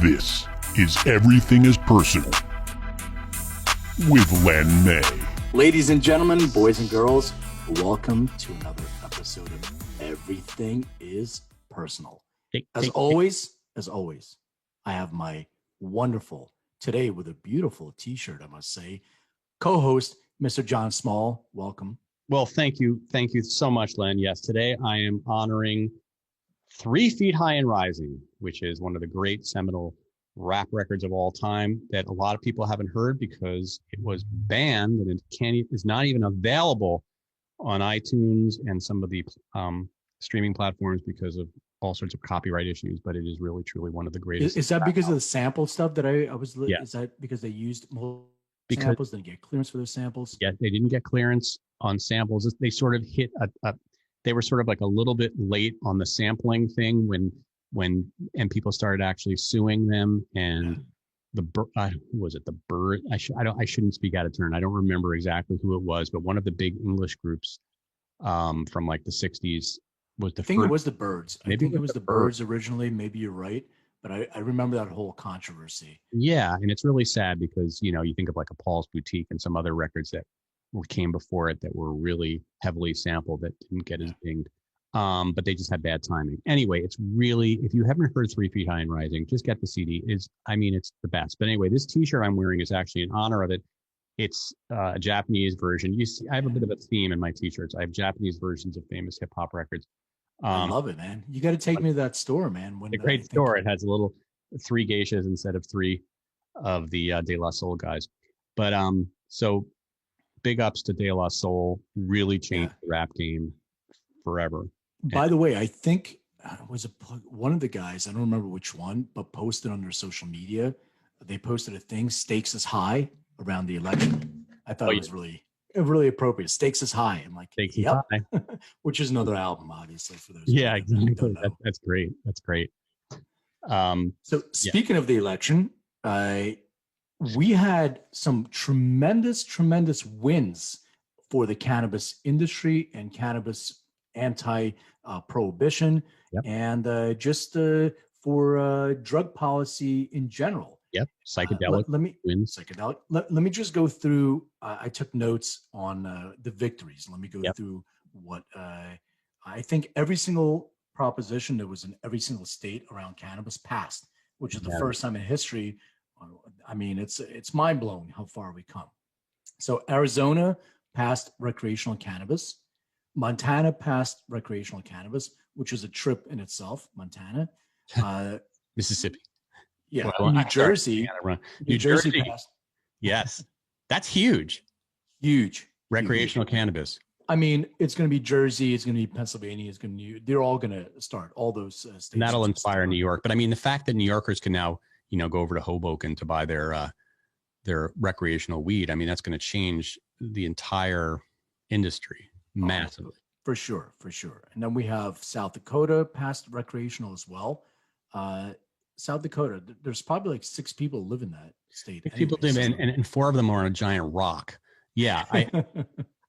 This is Everything is Personal with Len May. Ladies and gentlemen, boys and girls, welcome to another episode of Everything is Personal. As always, I have my wonderful, today with a beautiful t-shirt, I must say, co-host, Mr. John Small. Welcome. Well, thank you. Thank you so much, Len. Yes, today I am honoring 3 Feet High and Rising, which is one of the great seminal rap records of all time that a lot of people haven't heard because it was banned and it is not even available on iTunes and some of the streaming platforms because of all sorts of copyright issues. But it is really, truly one of the greatest. Is that because of the sample stuff that I was? Yeah. Is that because they used multiple samples, didn't get clearance for those samples? Yeah, they didn't get clearance on samples. They sort of hit they were sort of like a little bit late on the sampling thing when people started actually suing them, and was it the Bird? I shouldn't speak out of turn. I don't remember exactly who it was, but one of the big English groups from like the 60s was the. I think it was the Birds. Maybe I think it was the Birds originally. Maybe you're right, but I remember that whole controversy. Yeah, and it's really sad because you think of like a Paul's Boutique and some other records that came before it that were really heavily sampled that didn't get as dinged. But they just had bad timing. Anyway, it's really, if you haven't heard 3 Feet High and Rising, just get the CD. It's the best. But anyway, this t-shirt I'm wearing is actually in honor of it. It's a Japanese version. You see, I have a bit of a theme in my t-shirts. I have Japanese versions of famous hip hop records. I love it, man. You got to take me to that store, man. A great store. It has a little 3 geishas instead of 3 of the De La Soul guys. But so big ups to De La Soul. Really changed the rap game forever. By the way, I think one of the guys, I don't remember which one, but posted on their social media. They posted a thing, Stakes is High, around the election. I thought it was really appropriate. Stakes is High. I'm like, Stakes yep. is High. Which is another album, obviously, for those. Yeah, exactly. That's great. That's great. So speaking of the election, we had some tremendous wins for the cannabis industry and cannabis anti-prohibition, and just for drug policy in general. Yep, psychedelic wins. Psychedelic. Let me just go through. I took notes on the victories. Let me go through what I think every single proposition that was in every single state around cannabis passed, which is the first time in history. I mean, it's mind-blowing how far we come. So Arizona passed recreational cannabis. Montana passed recreational cannabis, which is a trip in itself. Montana. Mississippi. Yeah. Well, New Jersey passed. Yes. That's huge. Huge. Recreational cannabis. I mean, it's going to be Jersey. It's going to be Pennsylvania. They're all going to start, all those states. And that'll inspire New York. But I mean, the fact that New Yorkers can now, go over to Hoboken to buy their recreational weed. I mean, that's going to change the entire industry massively. For sure. And then we have South Dakota passed recreational as well. South Dakota, there's probably like 6 people live in that state. 6 people live in, and 4 of them are on a giant rock. Yeah.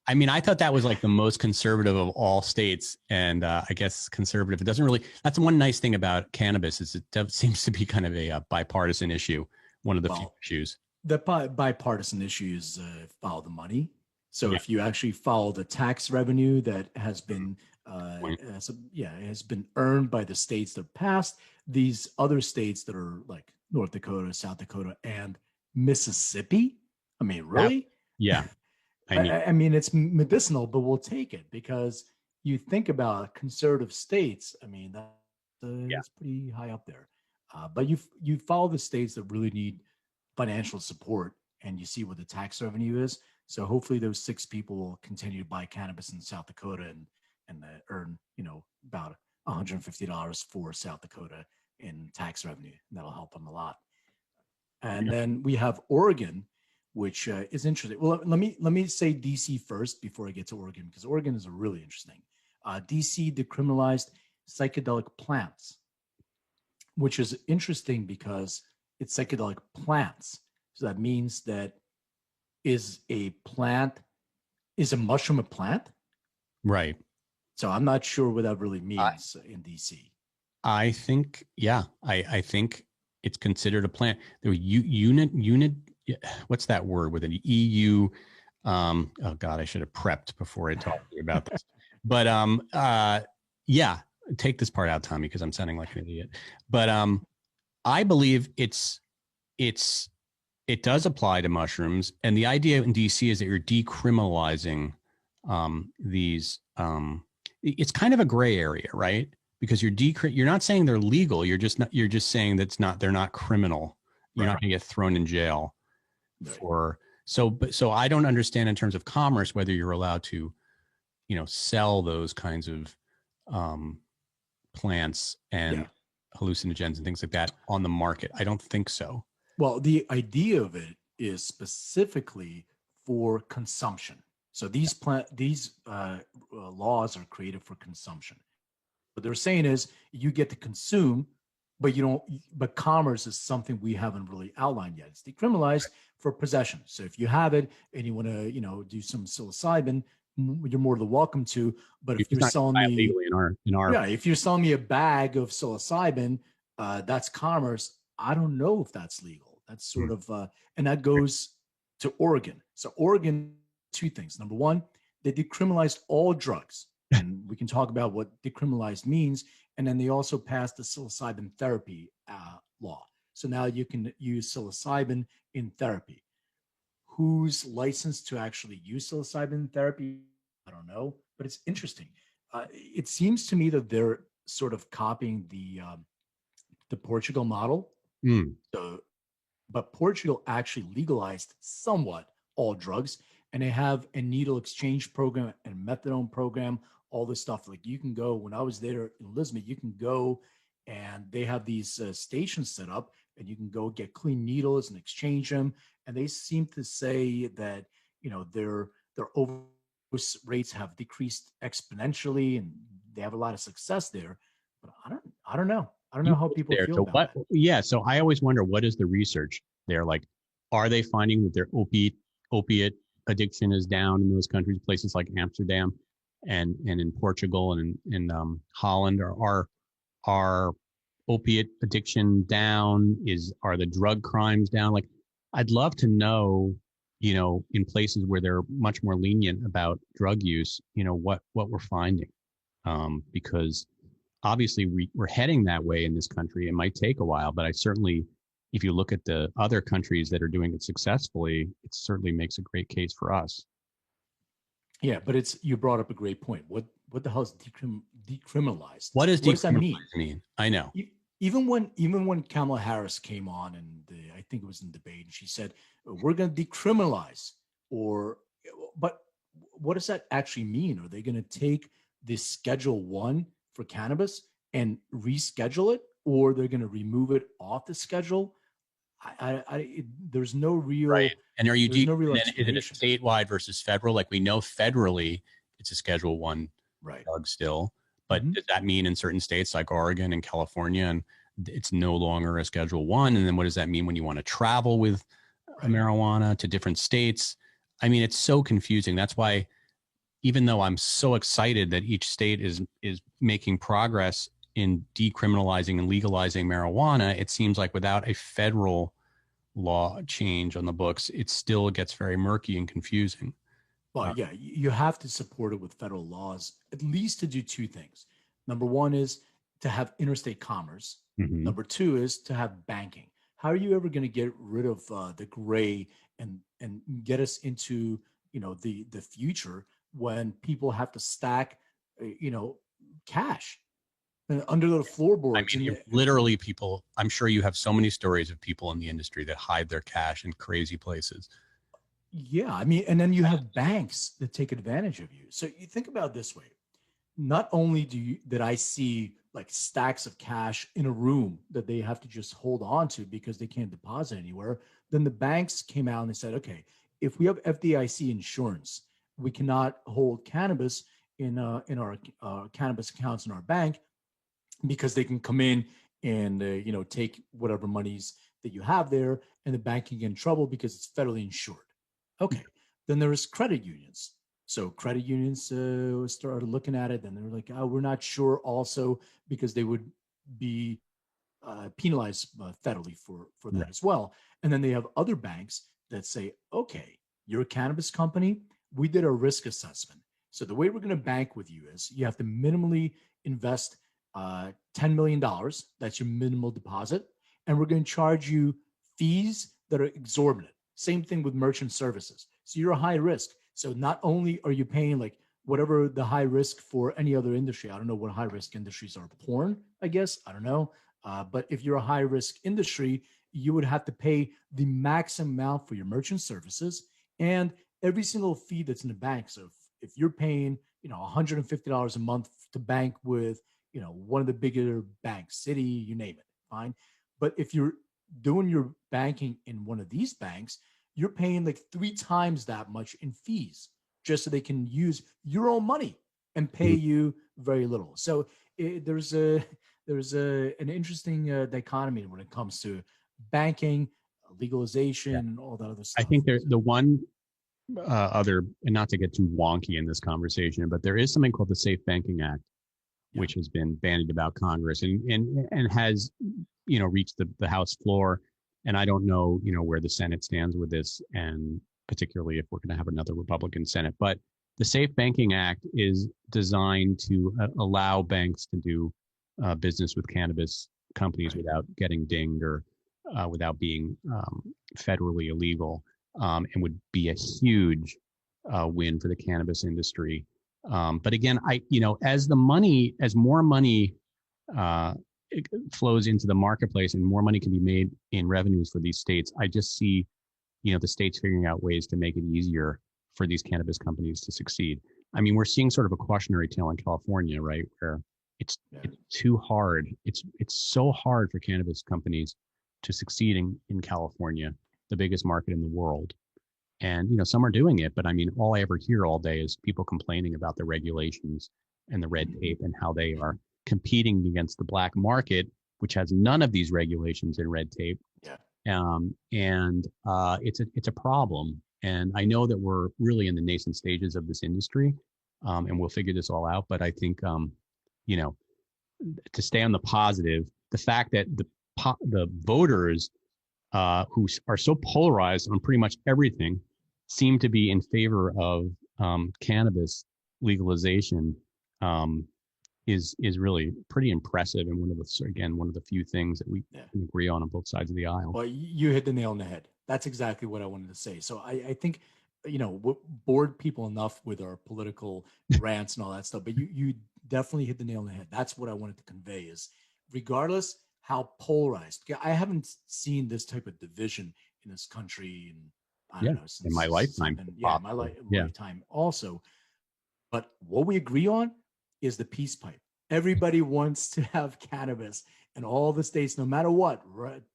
I mean, I thought that was like the most conservative of all states. And I guess conservative, it doesn't really, that's one nice thing about cannabis is it seems to be kind of a bipartisan issue. One of the few issues. The bipartisan issue is follow the money. So if you actually follow the tax revenue that has been, has been earned by the states that passed, these other states that are like North Dakota, South Dakota, and Mississippi. I mean, really? I mean, it's medicinal, but we'll take it because you think about conservative states. I mean, that's pretty high up there. But you follow the states that really need financial support, and you see what the tax revenue is. So hopefully, those 6 people will continue to buy cannabis in South Dakota and earn about $150 for South Dakota in tax revenue. That'll help them a lot. And then we have Oregon, which is interesting. Well, let me say DC first before I get to Oregon, because Oregon is really interesting. DC decriminalized psychedelic plants, which is interesting because it's psychedelic plants. So that means that is a mushroom a plant? Right. So I'm not sure what that really means in DC. I think, I think it's considered a plant. There were unit. What's that word with an EU? Oh God, I should have prepped before I talked to you about this. But yeah, take this part out, Tommy, because I'm sounding like an idiot. But I believe it does apply to mushrooms, and the idea in DC is that you're decriminalizing these. It's kind of a gray area, right? Because you're not saying they're legal. You're just saying they're not criminal. You're not going to get thrown in jail for. So I don't understand in terms of commerce whether you're allowed to, sell those kinds of plants and hallucinogens and things like that on the market. I don't think so. Well, the idea of it is specifically for consumption. So these laws are created for consumption. What they're saying is you get to consume, but you don't. But commerce is something we haven't really outlined yet. It's decriminalized for possession. So if you have it and you want to, do some psilocybin, you're more than welcome to. But if you're selling me if you're selling me a bag of psilocybin, that's commerce. I don't know if that's legal. That's sort of, and that goes to Oregon. So Oregon, two things. Number one, they decriminalized all drugs, and we can talk about what decriminalized means. And then they also passed the psilocybin therapy law. So now you can use psilocybin in therapy. Who's licensed to actually use psilocybin therapy? I don't know, but it's interesting. It seems to me that they're sort of copying the Portugal model. So, but Portugal actually legalized somewhat all drugs, and they have a needle exchange program and methadone program, all this stuff. Like you can go, when I was there in Lisbon, you can go and they have these stations set up, and you can go get clean needles and exchange them. And they seem to say that, their overdose rates have decreased exponentially, and they have a lot of success there. But I don't know. I don't know how people feel about that. Yeah. So I always wonder, what is the research there? Like, are they finding that their opiate addiction is down in those countries, places like Amsterdam and in Portugal and in Holland? Or are opiate addiction down? Are the drug crimes down? Like, I'd love to know, in places where they're much more lenient about drug use, what we're finding, because obviously we're heading that way in this country. It might take a while, but I certainly, if you look at the other countries that are doing it successfully, it certainly makes a great case for us. Yeah, but you brought up a great point. What the hell is decriminalized? What does that mean? I know. Even when Kamala Harris came on, and I think it was in debate, and she said, we're going to decriminalize, but what does that actually mean? Are they going to take this Schedule 1 for cannabis and reschedule it, or they're going to remove it off the schedule? There's no real right. And are you is it a statewide versus federal? Like, we know federally it's a Schedule 1 drug still, but does that mean in certain states like Oregon and California, and it's no longer a Schedule 1? And then what does that mean when you want to travel with marijuana to different states? I mean, it's so confusing. That's why, even though I'm so excited that each state is making progress in decriminalizing and legalizing marijuana, it seems like without a federal law change on the books, it still gets very murky and confusing. Well, yeah, you have to support it with federal laws, at least to do two things. Number one is to have interstate commerce. Number two is to have banking. How are you ever going to get rid of the gray and get us into the future when people have to stack cash under the floorboards? I mean, literally, people. I'm sure you have so many stories of people in the industry that hide their cash in crazy places. Yeah, I mean, and then you have banks that take advantage of you. So you think about it this way. Not only did I see like stacks of cash in a room that they have to just hold on to because they can't deposit anywhere, then the banks came out and they said, okay, if we have FDIC insurance, we cannot hold cannabis in our cannabis accounts in our bank, because they can come in and take whatever monies that you have there, and the bank can get in trouble because it's federally insured. Okay, then there's credit unions. So credit unions started looking at it, and they were like, "Oh, we're not sure." Also, because they would be penalized federally for that Right. as well. And then they have other banks that say, okay, you're a cannabis company. We did a risk assessment. So the way we're going to bank with you is you have to minimally invest $10 million. That's your minimal deposit. And we're going to charge you fees that are exorbitant. Same thing with merchant services. So you're a high risk. So not only are you paying like whatever the high risk for any other industry, I don't know what high risk industries are, porn, I guess, I don't know. But if you're a high risk industry, you would have to pay the maximum amount for your merchant services and every single fee that's in the bank. So if you're paying, $150 a month to bank with, one of the bigger banks, City, you name it, fine. But if you're doing your banking in one of these banks, you're paying like 3 times that much in fees just so they can use your own money and pay you very little. So there's an interesting dichotomy when it comes to banking, legalization, and all that other I stuff. think the one other, and not to get too wonky in this conversation, but there is something called the Safe Banking Act, which has been bandied about Congress and has, reached the House floor. And I don't know, where the Senate stands with this, and particularly if we're going to have another Republican Senate. But the Safe Banking Act is designed to allow banks to do business with cannabis companies without getting dinged or without being federally illegal, and would be a huge win for the cannabis industry. But again, as more money it flows into the marketplace and more money can be made in revenues for these states, I just see, the states figuring out ways to make it easier for these cannabis companies to succeed. I mean, we're seeing sort of a cautionary tale in California, right, where it's too hard. It's so hard for cannabis companies to succeed in California, the biggest market in the world. And, some are doing it, but I mean, all I ever hear all day is people complaining about the regulations and the red tape and how they are competing against the black market, which has none of these regulations and red tape. Yeah. It's a problem. And I know that we're really in the nascent stages of this industry, and we'll figure this all out. But I think, to stay on the positive, the fact that the voters who are so polarized on pretty much everything seem to be in favor of cannabis legalization is really pretty impressive, and one of the few things that we can agree on both sides of the aisle. Well, you hit the nail on the head. That's exactly what I wanted to say. So I think, we're bored people enough with our political rants and all that stuff, but you definitely hit the nail on the head. That's what I wanted to convey is regardless how polarized, I haven't seen this type of division in this country in, I don't know, since in my lifetime. My lifetime also. But what we agree on is the peace pipe. Everybody wants to have cannabis in all the states, no matter what.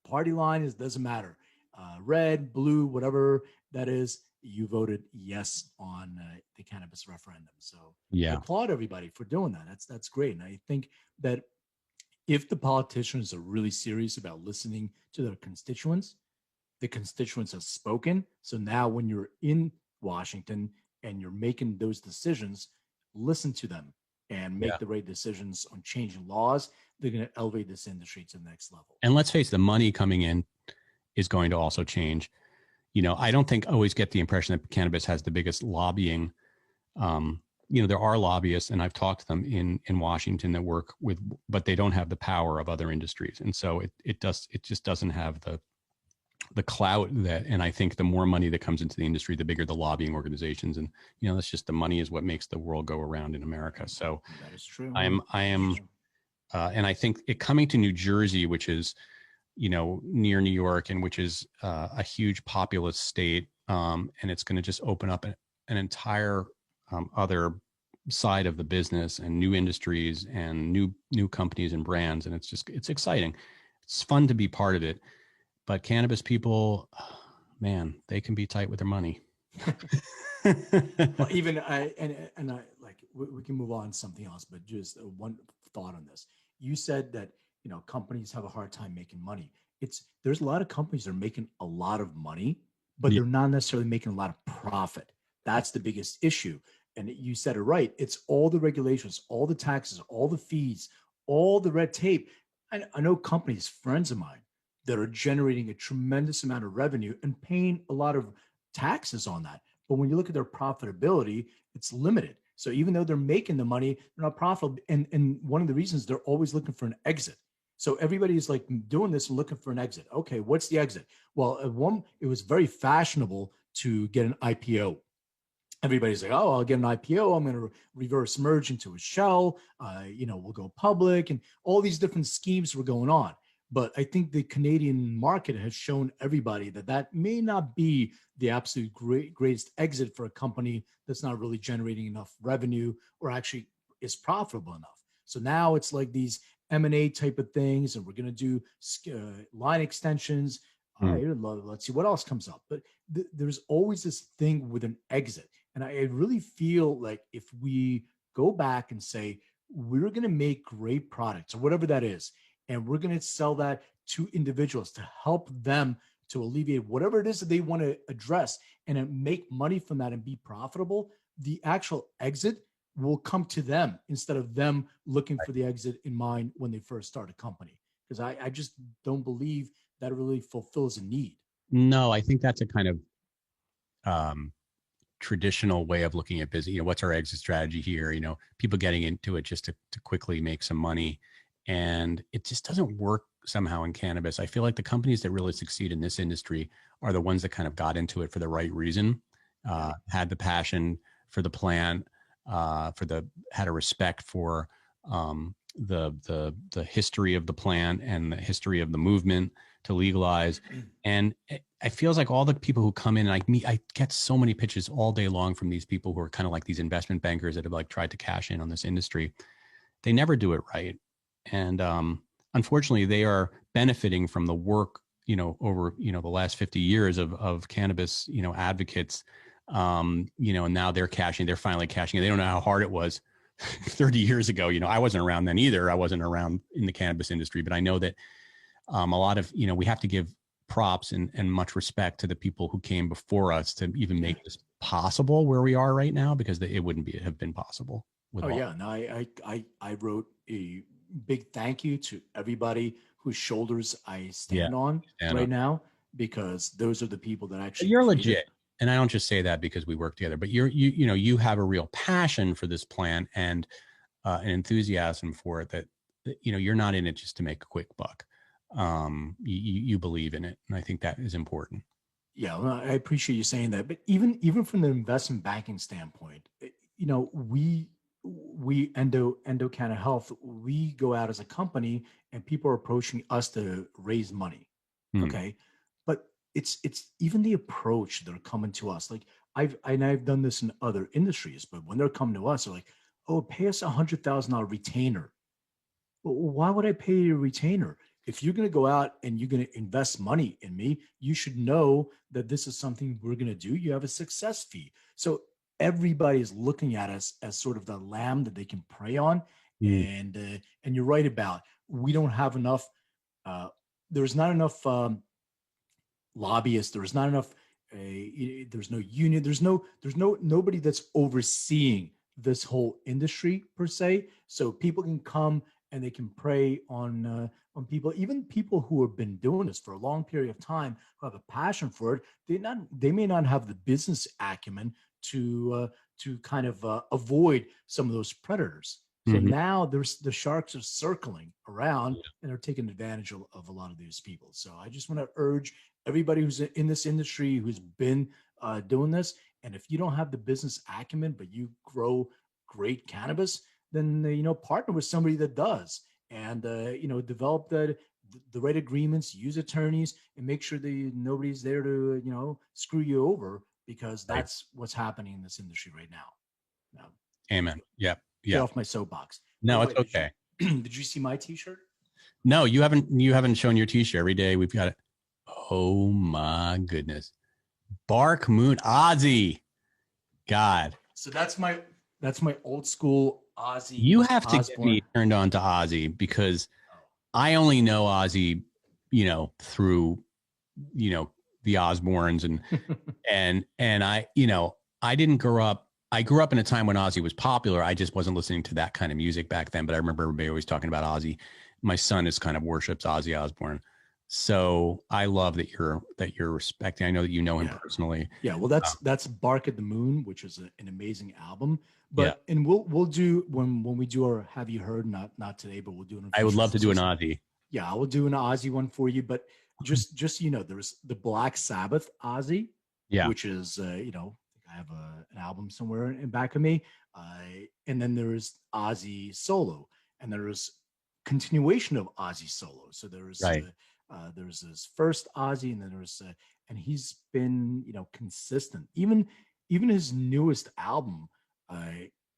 Party line doesn't matter. Red, blue, whatever that is, you voted yes on the cannabis referendum. So I applaud everybody for doing that. That's great. And I think that if the politicians are really serious about listening to their constituents, the constituents have spoken. So now when you're in Washington and you're making those decisions, listen to them and make the right decisions on changing laws. They're going to elevate this industry to the next level. And let's face it, the money coming in is going to also change. I don't always get the impression that cannabis has the biggest lobbying. There are lobbyists, and I've talked to them in Washington that work with, but they don't have the power of other industries. And so it just doesn't have the clout and I think the more money that comes into the industry, the bigger the lobbying organizations. And, that's just the money is what makes the world go around in America. So that is true. I am, and I think it coming to New Jersey, which is, near New York, and which is a huge populous state. And it's going to just open up an entire other side of the business and new industries and new companies and brands. And it's exciting. It's fun to be part of it. But cannabis people, man, they can be tight with their money. Well, even we can move on to something else, but just one thought on this. You said that, companies have a hard time making money. There's a lot of companies that are making a lot of money, but they're not necessarily making a lot of profit. That's the biggest issue. And you said it right. It's all the regulations, all the taxes, all the fees, all the red tape. I know companies, friends of mine, that are generating a tremendous amount of revenue and paying a lot of taxes on that. But when you look at their profitability, it's limited. So even though they're making the money, they're not profitable. And one of the reasons they're always looking for an exit. So everybody's like doing this and looking for an exit. Okay, what's the exit? Well, it was very fashionable to get an IPO. Everybody's like, oh, I'll get an IPO. I'm going to reverse merge into a shell. We'll go public, and all these different schemes were going on. But I think the Canadian market has shown everybody that that may not be the absolute greatest exit for a company that's not really generating enough revenue or actually is profitable enough. So now it's like these M&A type of things, and we're going to do line extensions. All right, let's see what else comes up. But there's always this thing with an exit. And I really feel like if we go back and say, we're going to make great products or whatever that is, and we're going to sell that to individuals to help them to alleviate whatever it is that they want to address and make money from that and be profitable, the actual exit will come to them instead of them looking for the exit in mind when they first start a company. Because I just don't believe that really fulfills a need. No, I think that's a kind of traditional way of looking at business. What's our exit strategy here? People getting into it just to quickly make some money. And it just doesn't work somehow in cannabis. I feel like the companies that really succeed in this industry are the ones that kind of got into it for the right reason, had the passion for the plant, had a respect for the history of the plant and the history of the movement to legalize. And it feels like all the people who come in, I get so many pitches all day long from these people who are kind of like these investment bankers that have like tried to cash in on this industry. They never do it right. And unfortunately, they are benefiting from the work, over, the last 50 years of cannabis, advocates, and now they're finally cashing. They don't know how hard it was 30 years ago. I wasn't around then either. I wasn't around in the cannabis industry, but I know that a lot of, we have to give props and much respect to the people who came before us to even make this possible where we are right now, because it wouldn't have been possible. I wrote a big thank you to everybody whose shoulders I stand on right now, because those are the people that actually you're legit. And I don't just say that because we work together, but you have a real passion for this plan and an enthusiasm for it that you're not in it just to make a quick buck. You believe in it. And I think that is important. Yeah. Well, I appreciate you saying that, but even from the investment banking standpoint, we Endo Canna Health, we go out as a company and people are approaching us to raise money. Okay. But it's even the approach they're coming to us. Like I've done this in other industries, but when they're coming to us, they're like, oh, pay us $100,000 retainer. Well, why would I pay you a retainer? If you're going to go out and you're going to invest money in me, you should know that this is something we're going to do. You have a success fee. So everybody is looking at us as sort of the lamb that they can prey on. And you're right about, we don't have enough, there's not enough lobbyists. There's not enough, there's no union. There's nobody that's overseeing this whole industry per se. So people can come and they can prey on people, even people who have been doing this for a long period of time, who have a passion for it. They may not have the business acumen to kind of avoid some of those predators. So now the sharks are circling around and they're taking advantage of a lot of these people. So I just want to urge everybody who's in this industry, who's been doing this, and if you don't have the business acumen, but you grow great cannabis, then partner with somebody that does, and develop the right agreements, use attorneys, and make sure that nobody's there to screw you over, because that's what's happening in this industry right now. Amen. Yep. Get off my soapbox. No, it's okay. Did you see my T-shirt? No, you haven't shown your T-shirt. Every day we've got it. Oh my goodness. Bark Moon Ozzy. God. So that's my old school Ozzy. You have to get me turned on to Ozzy, because I only know Ozzy, through, the Osbournes and I didn't grow up. I grew up in a time when Ozzy was popular. I just wasn't listening to that kind of music back then, but I remember everybody always talking about Ozzy. my son is kind of worships Ozzy Osbourne. So I love that you're respecting. I know that you know him personally. Yeah, well, that's Bark at the Moon, which is an amazing album. Yeah. But and we'll do when we do our Have You Heard, not today, but we'll do it. I would love to do an Ozzy. Yeah, I will do an Ozzy one for you. But just you know, there's the Black Sabbath Ozzy, which is you know, I have an album somewhere in back of me. And then there is Ozzy solo, and there is continuation of Ozzy solo. So there's his first Ozzy, and then there's and he's been, you know, consistent. Even his newest album,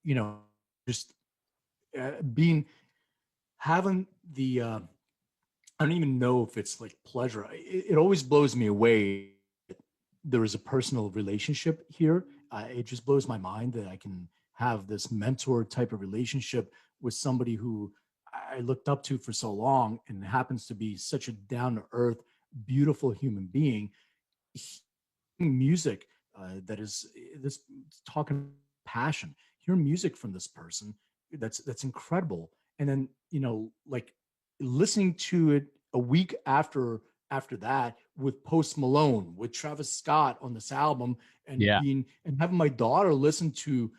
you know, just having the I don't even know if it's like pleasure. It always blows me away. There is a personal relationship here. It just blows my mind that I can have this mentor type of relationship with somebody who I looked up to for so long and happens to be such a down to earth, beautiful human being. Music that is this talking passion. Hear music from this person that's incredible, and then, you know, like listening to it a week after that with Post Malone, with Travis Scott on this album, and having my daughter listen to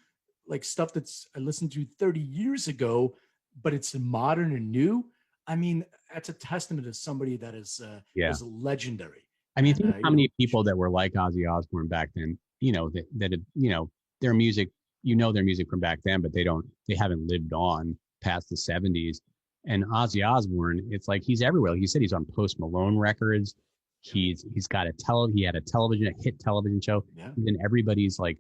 like stuff that's I listened to 30 years ago, but it's modern and new. I mean, that's a testament to somebody that is legendary. I mean, think how many people that were like Ozzy Osbourne back then, you know, that you know, their music, you know, their music from back then, but they haven't lived on past the 70s. And Ozzy Osbourne, it's like he's everywhere. Like you said, he's on Post Malone records. He had a hit television show. Yeah. And everybody's like,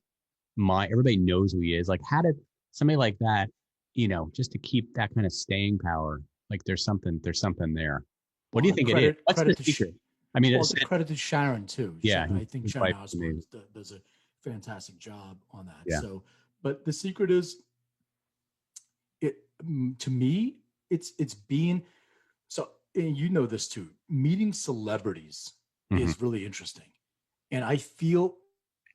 everybody knows who he is. Like, how did somebody like that, you know, just to keep that kind of staying power? Like, there's something there. What do you think it is? What's the secret? I mean, it's credit to Sharon too. Yeah, I think Sharon Osbourne does a fantastic job on that. Yeah. So, but the secret is, to me, it's being so. And you know this too. Meeting celebrities is really interesting, and I feel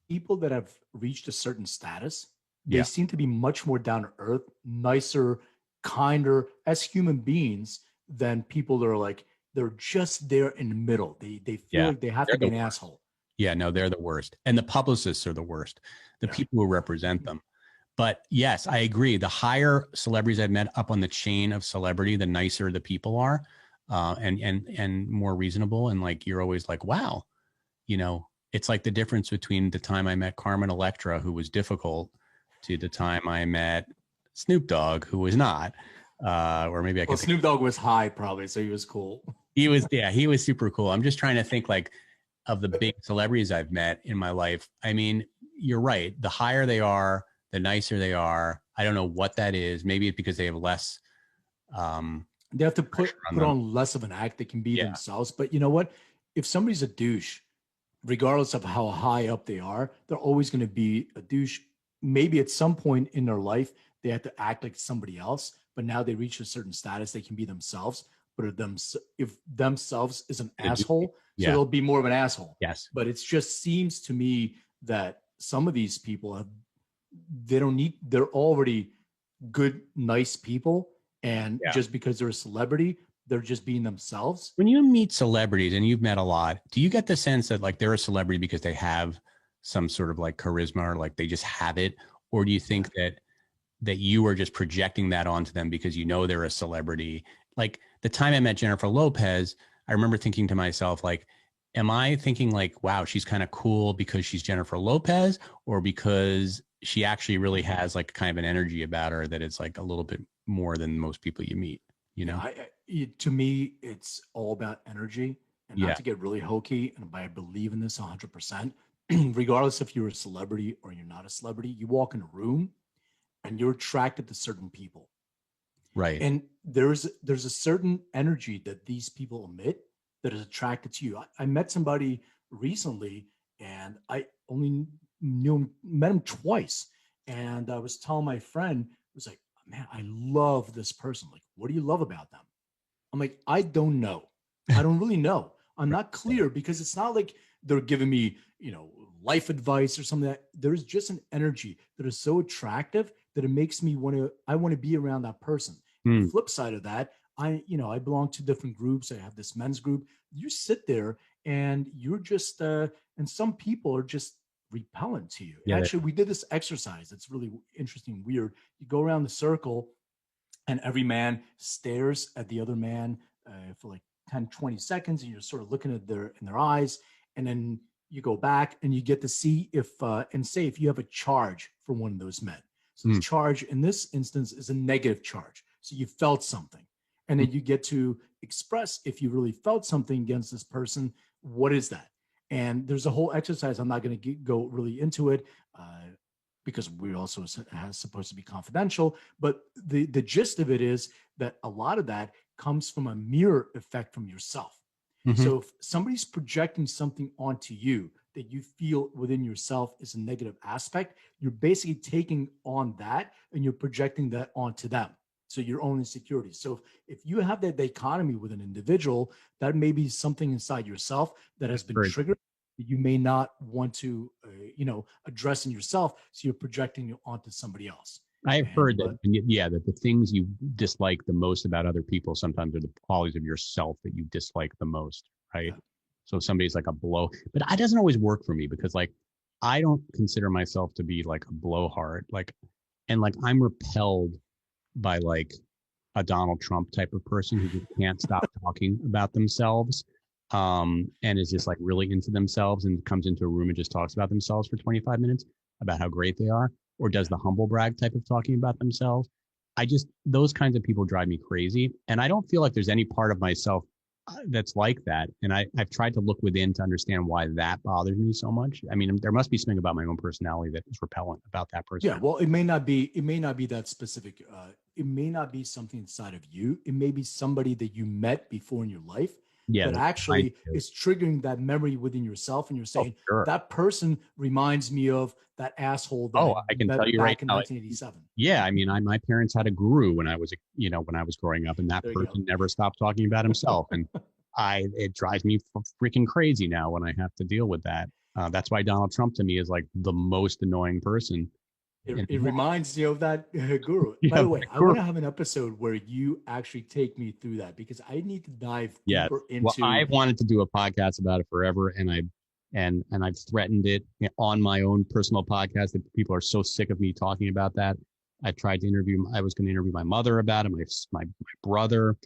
people that have reached a certain status, they seem to be much more down to earth, nicer, kinder as human beings than people that are like, they're just there in the middle. They feel like they have to be an asshole. Yeah, no, they're the worst. And the publicists are the worst, the people who represent them. But yes, I agree. The higher celebrities I've met up on the chain of celebrity, the nicer the people are, and more reasonable. And like, you're always like, wow, you know, it's like the difference between the time I met Carmen Electra, who was difficult, to the time I met Snoop Dogg, who was not. Or maybe I can. Snoop Dogg was high, probably, so he was cool. He was super cool. I'm just trying to think like of the big celebrities I've met in my life. I mean, you're right. The higher they are, the nicer they are. I don't know what that is. Maybe it's because they have less. They have to put on less of an act. They can be themselves. But you know what? If somebody's a douche, regardless of how high up they are, they're always going to be a douche. Maybe at some point in their life, they have to act like somebody else. But now they reach a certain status, they can be themselves. But if themselves is an asshole, so they'll be more of an asshole. Yes. But it just seems to me that some of these people they're already good, nice people. And just because they're a celebrity, they're just being themselves. When you meet celebrities, and you've met a lot, do you get the sense that like they're a celebrity because they have some sort of like charisma, or like they just have it? Or do you think that you are just projecting that onto them because you know they're a celebrity? Like the time I met Jennifer Lopez, I remember thinking to myself, like, am I thinking like, wow, she's kind of cool because she's Jennifer Lopez, or because she actually really has like kind of an energy about her that it's like a little bit more than most people you meet, you know? To me, it's all about energy, and not to get really hokey. And I believe in this 100%, regardless if you're a celebrity or you're not a celebrity, you walk in a room and you're attracted to certain people. Right. And there's a certain energy that these people emit that is attracted to you. I met somebody recently, and I only met him twice. And I was telling my friend, I was like, man, I love this person. Like, what do you love about them? I'm like, I don't know. I don't really know. I'm not clear, because it's not like they're giving me, you know, life advice or something. That there's just an energy that is so attractive that it makes me want to be around that person. The flip side of that, I belong to different groups. I have this men's group. You sit there and you're just, and some people are just repellent to you. Yeah, Actually, we did this exercise. It's really interesting, weird. You go around the circle and every man stares at the other man for like 10, 20 seconds, and you're sort of looking at their eyes, and then you go back and you get to see if and say if you have a charge for one of those men. So the charge in this instance is a negative charge. So you felt something, and then you get to express if you really felt something against this person. What is that? And there's a whole exercise. I'm not going to go really into it. Because we also supposed to be confidential, but the gist of it is that a lot of that comes from a mirror effect from yourself. So if somebody's projecting something onto you that you feel within yourself is a negative aspect, you're basically taking on that and you're projecting that onto them. So your own insecurities. So if you have that dichotomy with an individual, that may be something inside yourself that has been triggered that you may not want to, address in yourself. So you're projecting it onto somebody else. I've heard that, that the things you dislike the most about other people sometimes are the qualities of yourself that you dislike the most, right? Yeah. So if somebody's like a blow, but that doesn't always work for me because like, I don't consider myself to be like a blowhard, I'm repelled by like a Donald Trump type of person who just can't stop talking about themselves. And is just like really into themselves and comes into a room and just talks about themselves for 25 minutes about how great they are, or does the humble brag type of talking about themselves. Those kinds of people drive me crazy. And I don't feel like there's any part of myself that's like that. And I've tried to look within to understand why that bothers me so much. I mean, there must be something about my own personality that is repellent about that person. Yeah. Well, it may not be that specific. It may not be something inside of you. It may be somebody that you met before in your life. Yeah, that actually is triggering that memory within yourself, and you're saying that person reminds me of that asshole. That I can tell you back right in now. 1987. Yeah, I mean, my parents had a guru when I was growing up, and that person never stopped talking about himself, and it drives me freaking crazy now when I have to deal with that. That's why Donald Trump to me is like the most annoying person. It reminds you of that guru. By the way, I want to have an episode where you actually take me through that because I need to dive deeper into. Well, I've wanted to do a podcast about it forever, and I've threatened it on my own personal podcast that people are so sick of me talking about that. I tried to interview. I was going to interview my mother about it, my brother.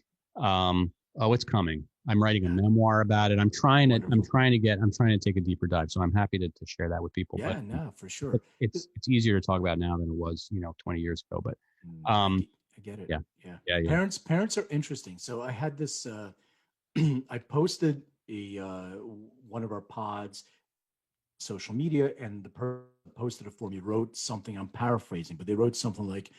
It's coming. I'm writing a memoir about it. I'm trying to take a deeper dive. So I'm happy to share that with people. Yeah, no, for sure. It's easier to talk about now than it was, 20 years ago. But I get it. Yeah. Parents are interesting. So I had this. I posted one of our pods, social media, and the person posted it for me. Wrote something. I'm paraphrasing, but they wrote something like,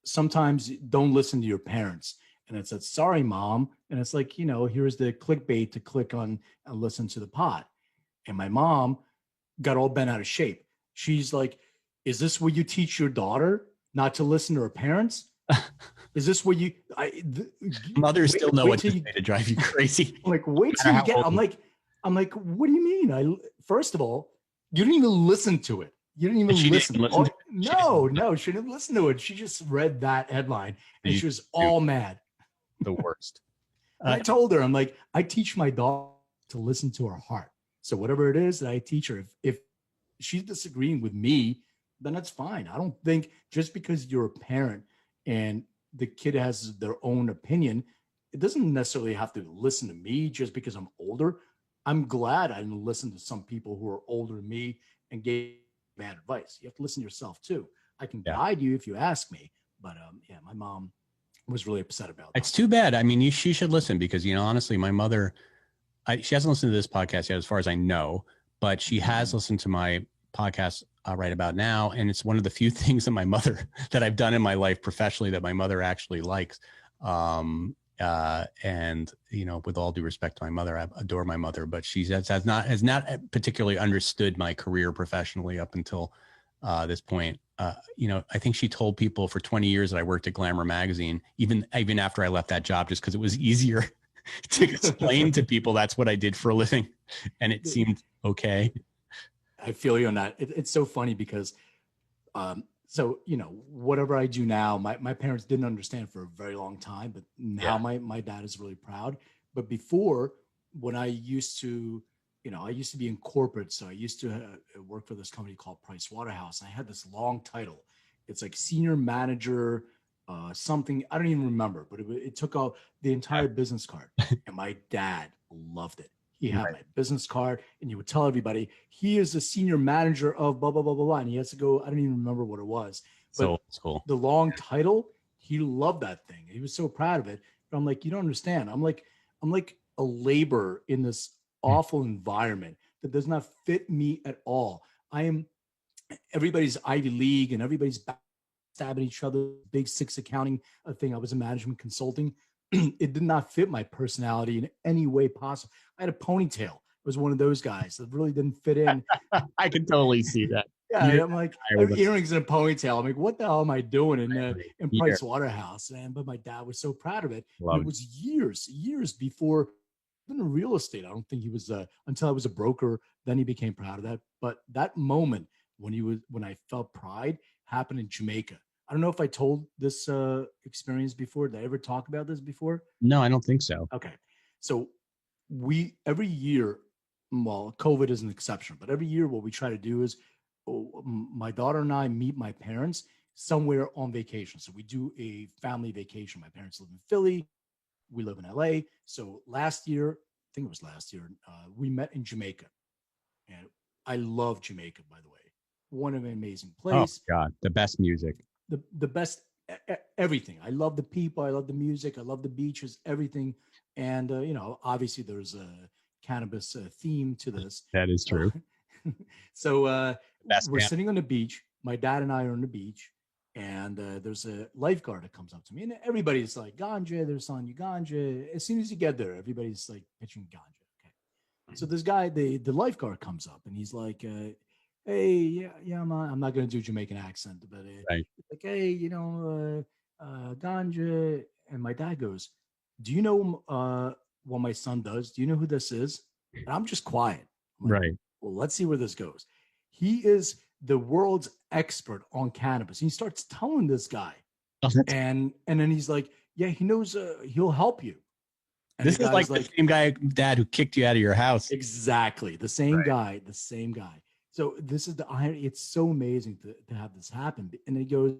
sometimes don't listen to your parents. And it said, sorry, mom. And it's like, here's the clickbait to click on and listen to the pod. And my mom got all bent out of shape. She's like, is this what you teach your daughter not to listen to her parents? Is this what you, mothers still know what to say to drive you crazy. I'm like, wait till you get, I'm like, what do you mean? First of all, you didn't even listen to it. You didn't even listen. No, she didn't listen to it. She just read that headline and she was all mad. The worst. I told her, I'm like, I teach my daughter to listen to her heart. So whatever it is that I teach her, if she's disagreeing with me, then that's fine. I don't think just because you're a parent and the kid has their own opinion, it doesn't necessarily have to listen to me just because I'm older. I'm glad I didn't listen to some people who are older than me and gave bad advice. You have to listen to yourself too. I can guide you if you ask me, but my mom was really upset about that. It's too bad. I mean, she should listen because, honestly, my mother, she hasn't listened to this podcast yet, as far as I know, but she has listened to my podcast right about now. And it's one of the few things that I've done in my life professionally that my mother actually likes. And, with all due respect to my mother, I adore my mother, but she has not particularly understood my career professionally up until this point. I think she told people for 20 years that I worked at Glamour magazine, even after I left that job, just because it was easier to explain to people that's what I did for a living. And it seemed okay. I feel you on that. It's so funny because So, whatever I do now, my parents didn't understand for a very long time, but now my dad is really proud. But before, when I used to, I used to be in corporate. So I used to work for this company called Price Waterhouse. And I had this long title. It's like senior manager, something, I don't even remember, but it took out the entire business card. And my dad loved it. He had my business card, and you would tell everybody he is a senior manager of blah blah blah blah blah, and he has to go. I don't even remember what it was, but So cool. the long title, he loved that thing. He was so proud of it. But I'm like, you don't understand. I'm like a laborer in this awful environment that does not fit me at all. I am everybody's Ivy League, and everybody's stabbing each other. Big Six accounting thing. I was in management consulting. It did not fit my personality in any way possible. I had a ponytail. I was one of those guys that really didn't fit in. I can totally see that. Yeah, I'm like, I have earrings and a ponytail. I'm like, what the hell am I doing in Price Waterhouse? But my dad was so proud of it. It was years before in real estate. I don't think he was until I was a broker. Then he became proud of that. But that moment when I felt pride happened in Jamaica. I don't know if I told this experience before. Did I ever talk about this before? No, I don't think so. Okay. So every year, well, COVID is an exception, but every year what we try to do is my daughter and I meet my parents somewhere on vacation. So we do a family vacation. My parents live in Philly. We live in LA. So last year, I think it was last year, we met in Jamaica. And I love Jamaica, by the way. One of an amazing place. Oh, God. The best music. The best everything. I love the people. I love the music. I love the beaches, everything. And, obviously there's a cannabis theme to this. That is true. So we're sitting on the beach. My dad and I are on the beach. And there's a lifeguard that comes up to me. And everybody's like, ganja, they're selling you ganja. As soon as you get there, everybody's like pitching ganja. Okay. So this guy, the lifeguard comes up and he's like, hey, yeah, I'm not going to do Jamaican accent, but like, hey, ganja. And my dad goes, do you know what my son does? Do you know who this is? And I'm just quiet. I'm like, well, let's see where this goes. He is the world's expert on cannabis. He starts telling this guy, and then he's like, yeah, he knows, he'll help you. And this is like the same guy, dad, who kicked you out of your house. Exactly. The same guy. So this is it's so amazing to have this happen. And he goes,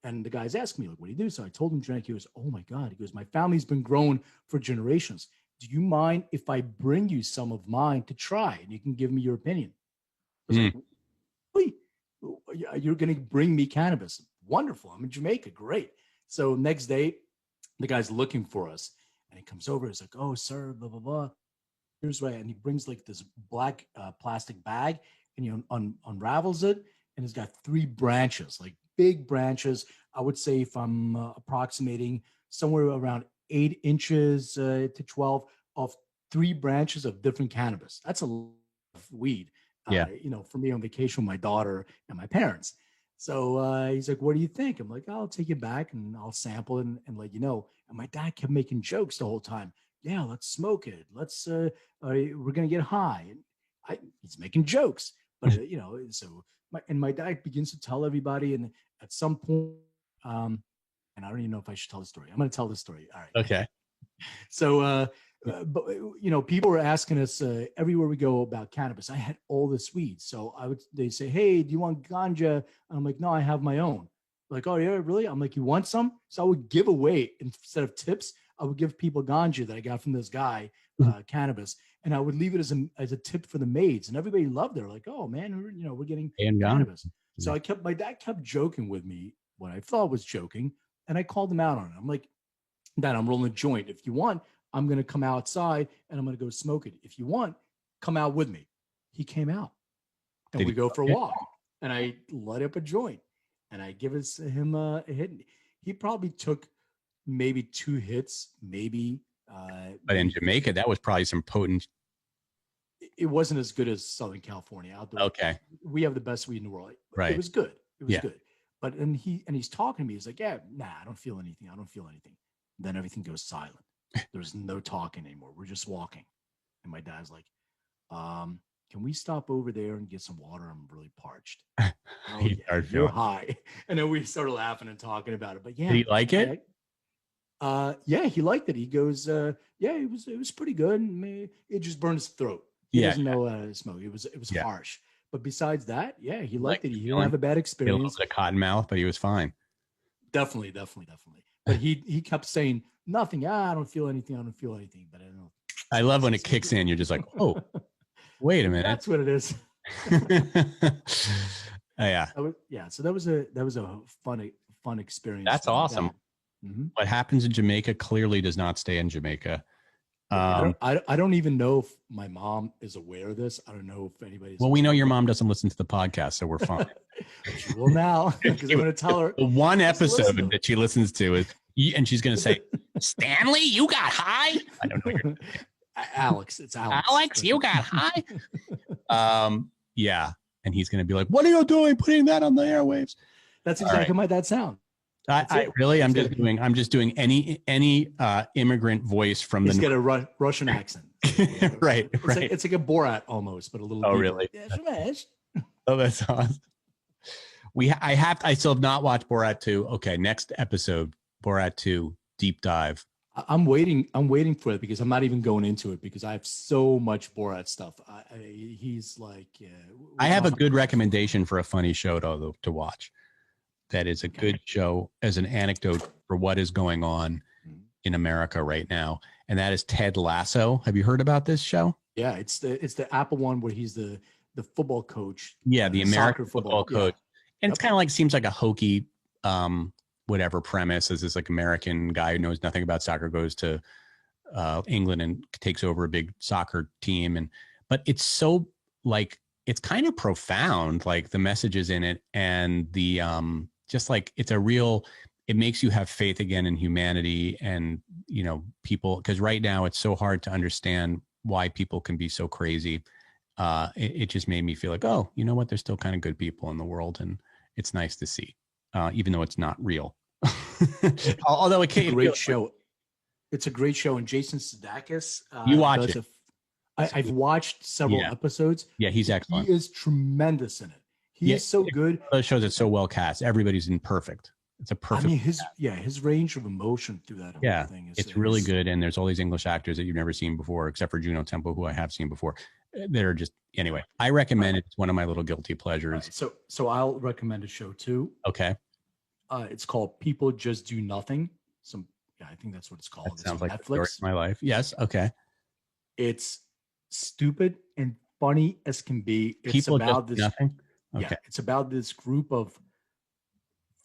and the guy's asking me, like, what do you do? So I told him, drink. He goes, oh my God. He goes, my family's been growing for generations. Do you mind if I bring you some of mine to try? And you can give me your opinion. I was like, wait, you're going to bring me cannabis? Wonderful. I'm in Jamaica. Great. So next day, the guy's looking for us. And he comes over. He's like, oh, sir, blah, blah, blah. Here's what, and he brings like this black plastic bag, and he unravels it, and it's got 3 branches, like big branches. I would say, if I'm approximating, somewhere around 8 inches to 12 of 3 branches of different cannabis. That's a lot of weed. For me on vacation with my daughter and my parents. So he's like, what do you think? I'm like, I'll take it back and I'll sample it and let you know. And my dad kept making jokes the whole time. Yeah, let's smoke it. Let's we're gonna get high. And he's making jokes, but so my dad begins to tell everybody, and at some point, and I don't even know if I should tell the story. I'm gonna tell the story. All right. Okay. So but people were asking us everywhere we go about cannabis. I had all this weed, so they say, hey, do you want ganja? And I'm like, no, I have my own. Like, oh yeah, really? I'm like, you want some? So I would give away, instead of tips, I would give people ganja that I got from this guy, cannabis, and I would leave it as a tip for the maids, and everybody loved it. They're like, oh man, we're getting cannabis. So my dad kept joking with me, what I thought was joking, and I called him out on it. I'm like, Dad, I'm rolling a joint. If you want, I'm going to come outside and I'm going to go smoke it. If you want, come out with me. He came out, and we go for a walk, and I light up a joint, and I give him a hit. He probably took maybe 2 hits, maybe. But in Jamaica, that was probably some potent. It wasn't as good as Southern California. Outdoor. Okay. We have the best weed in the world. Right. It was good. It was good. But he's talking to me. He's like, yeah, nah, I don't feel anything. Then everything goes silent. There's no talking anymore. We're just walking. And my dad's like, can we stop over there and get some water? I'm really parched. Oh, He yeah, started you're feeling- high. And then we started laughing and talking about it. But yeah. Did he like it? Yeah, he liked it. He goes, yeah, it was pretty good. And it just burned his throat. He Yeah, doesn't know smoke. It was Yeah. harsh. But besides that, yeah, he liked Liked it. the He didn't feeling. have a bad He had a little experience. bit of cotton mouth, but he was fine. Definitely. But he kept saying nothing. I don't feel anything. But I don't know. I love when it kicks in. You're just like, oh, wait a minute. That's what it is. Yeah. So that was a fun experience. That's like awesome. that. Mhm. What happens in Jamaica clearly does not stay in Jamaica. I don't even know if my mom is aware of this. I don't know if anybody's. Well, we know your mom doesn't listen to the podcast, so we're fine. She will now, because I'm going to tell her. The one Just listen to episode that she listens to is, and she's going to say, Stanley, you got high? I don't know. Your Alex, it's Alex. Alex, you got high? Yeah. And he's going to be like, what are you doing putting that on the airwaves? That's exactly my dad's sound. I'm just doing any immigrant voice from He's got a Russian accent. right. It's like a Borat almost, but a little. Oh, deeper. really? Yeah, smash. Oh, that's awesome. I still have not watched Borat 2. Okay, next episode, Borat 2 deep dive. I'm waiting for it, because I'm not even going into it, because I have so much Borat stuff. He's like, I have a good recommendation for a funny show to watch. That is a good show as an anecdote for what is going on in America right now, and that is Ted Lasso. Have you heard about this show? Yeah, it's the Apple one where he's the football coach. Yeah, the American football coach, and Yep. it's kind of like seems like a hokey, whatever premise. Is this like American guy who knows nothing about soccer goes to England and takes over a big soccer team, but it's so like it's kind of profound, like the messages in it, and the just like it makes you have faith again in humanity and, people, because right now it's so hard to understand why people can be so crazy. It just made me feel like, oh, you know what? There's still kind of good people in the world, and it's nice to see, even though it's not real. Although it's a great show. It's a great show. And Jason Sudeikis. You watch it. I've watched several episodes. Yeah, he's excellent. He is tremendous in it. He is so good. Those shows are so well cast. Everybody's in perfect. It's a perfect. I mean, his range of emotion through that whole thing is it's really good. And there's all these English actors that you've never seen before, except for Juno Temple, who I have seen before. That are just anyway. I recommend it. It's one of my little guilty pleasures. Right, so I'll recommend a show too. Okay. It's called People Just Do Nothing. I think that's what it's called. That sounds like Netflix. the story of my life. Yes. Okay. It's stupid and funny as can be. It's People about just this. nothing. Okay. Yeah, it's about this group of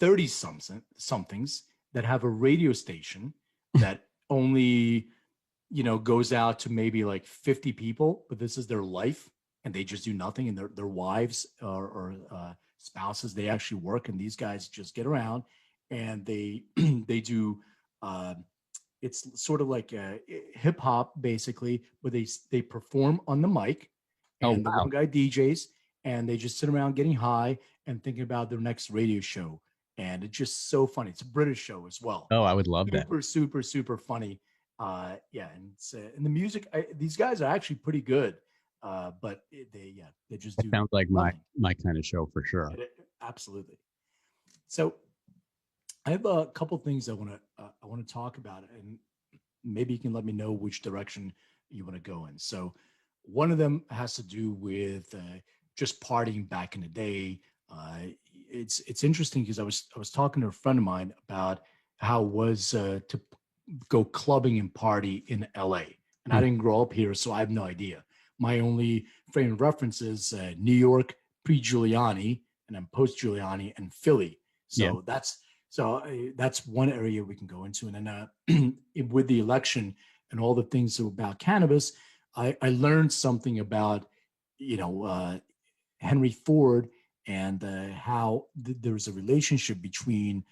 30-somethings that have a radio station that only, goes out to maybe like 50 people, but this is their life, and they just do nothing. And their wives or spouses, they actually work, and these guys just get around and they do. It's sort of like hip hop, basically, where they perform on the mic, and the one guy DJs. And they just sit around getting high and thinking about their next radio show. And it's just so funny. It's a British show as well. Oh, I would love that. Super funny. And the music, these guys are actually pretty good. But they just do. Sounds like my kind of show for sure. Absolutely. So I have a couple things I want to talk about, and maybe you can let me know which direction you want to go in. So one of them has to do with just partying back in the day. It's interesting because I was talking to a friend of mine about how it was to go clubbing and party in LA. And I didn't grow up here, so I have no idea. My only frame of reference is New York pre-Giuliani, and then post-Giuliani, and Philly. So that's one area we can go into. And then with the election and all the things about cannabis, I learned something about Henry Ford and how there's a relationship between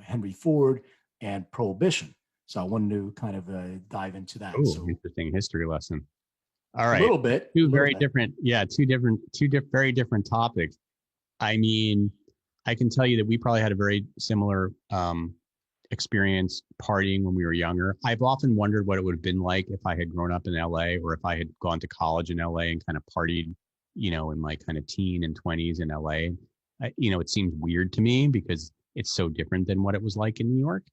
Henry Ford and Prohibition. So I wanted to kind of dive into that. Oh, interesting history lesson. All right, a little bit. Two very different topics. I mean, I can tell you that we probably had a very similar experience partying when we were younger. I've often wondered what it would have been like if I had grown up in LA, or if I had gone to college in LA and kind of partied, in my kind of teen and 20s in LA. It seems weird to me because it's so different than what it was like in New York.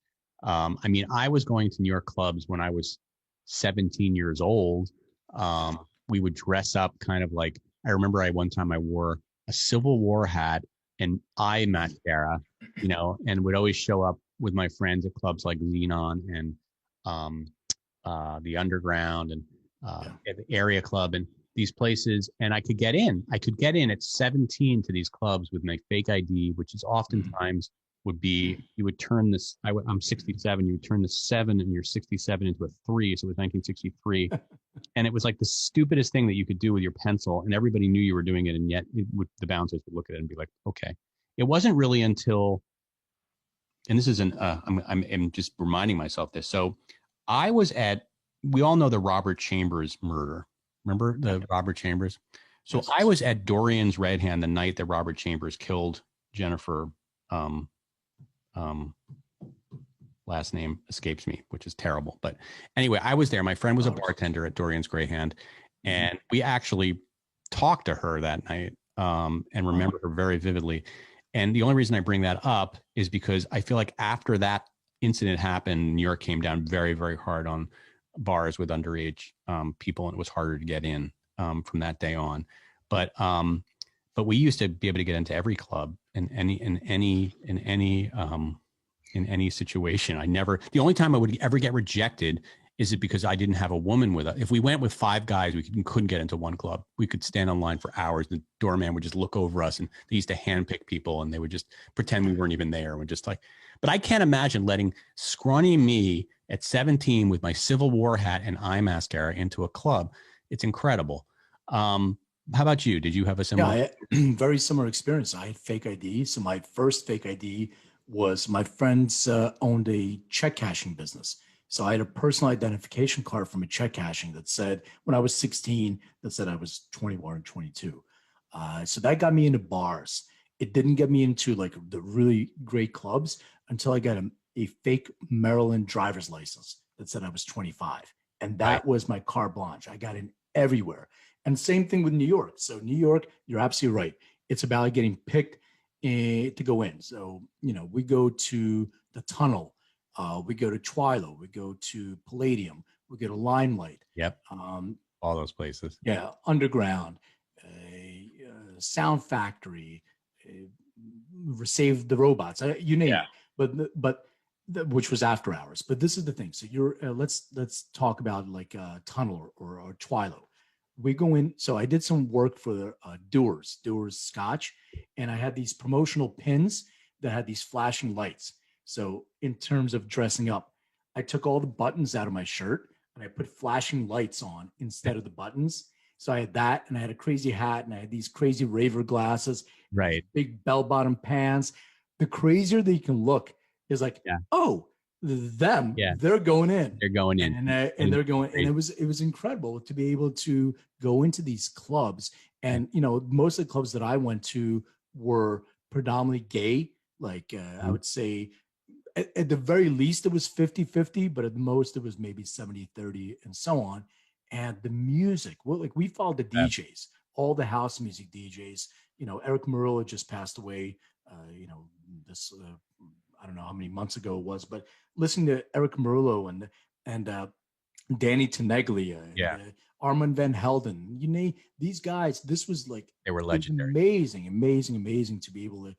I was going to New York clubs when I was 17 years old. We would dress up kind of like, I remember one time I wore a Civil War hat and eye mascara, and would always show up with my friends at clubs like Xenon and the Underground and at the Area Club and these places. And I could get in. I could get in at 17 to these clubs with my fake ID, which is oftentimes would be, you would turn this, I'm 67, you would turn the 7 and your 67 into a 3. So it was 1963. And it was like the stupidest thing that you could do with your pencil, and everybody knew you were doing it. And yet the bouncers would look at it and be like, okay. It wasn't really until, and this isn't, I'm just reminding myself this. So we all know the Robert Chambers murder. Remember the Robert Chambers? So yes. I was at Dorian's Red Hand the night that Robert Chambers killed Jennifer, last name escapes me, which is terrible. But anyway, I was there. My friend was a bartender at Dorian's Grey Hand, and we actually talked to her that night and remember her very vividly. And the only reason I bring that up is because I feel like after that incident happened, New York came down very, very hard on bars with underage people, and it was harder to get in from that day on. But we used to be able to get into every club in any situation. The only time I would ever get rejected is it because I didn't have a woman with us. If we went with 5 guys, we couldn't get into one club. We could stand on line for hours. The doorman would just look over us, and they used to handpick people, and they would just pretend we weren't even there. We're just like, but I can't imagine letting scrawny me at 17 with my Civil War hat and eye mascara into a club. It's incredible. How about you? Did you have a similar? Yeah, very similar experience. I had fake ID. So my first fake ID was my friends owned a check cashing business. So I had a personal identification card from a check cashing that said, when I was 16, that said I was 21 or 22. So that got me into bars. It didn't get me into like the really great clubs until I got a fake Maryland driver's license that said I was 25. And that was my carte blanche. I got in everywhere. And same thing with New York. So New York, you're absolutely right. It's about getting picked to go in. So, we go to the Tunnel. We go to Twilo, we go to Palladium, we go to Limelight. Yep. All those places. Yeah. Underground, Sound Factory, Save the Robots, you name it. But which was after hours. But this is the thing. So let's talk about like Tunnel or Twilo. We go in. So I did some work for Dewar's Scotch, and I had these promotional pins that had these flashing lights. So in terms of dressing up, I took all the buttons out of my shirt and I put flashing lights on instead of the buttons. So I had that, and I had a crazy hat, and I had these crazy raver glasses, right? Big bell-bottom pants. The crazier that you can look is like, oh, them, they're going in. They're going in, and they're going. And it was incredible to be able to go into these clubs. And most of the clubs that I went to were predominantly gay. Like I would say, at the very least, it was 50-50, but at the most, it was maybe 70-30 and so on. And the music, we followed the DJs, all the house music DJs. Eric Murillo just passed away, this, I don't know how many months ago it was, but listening to Eric Murillo and Danny Teneglia, Armand Van Helden, these guys, this was like, they were legendary. Amazing to be able to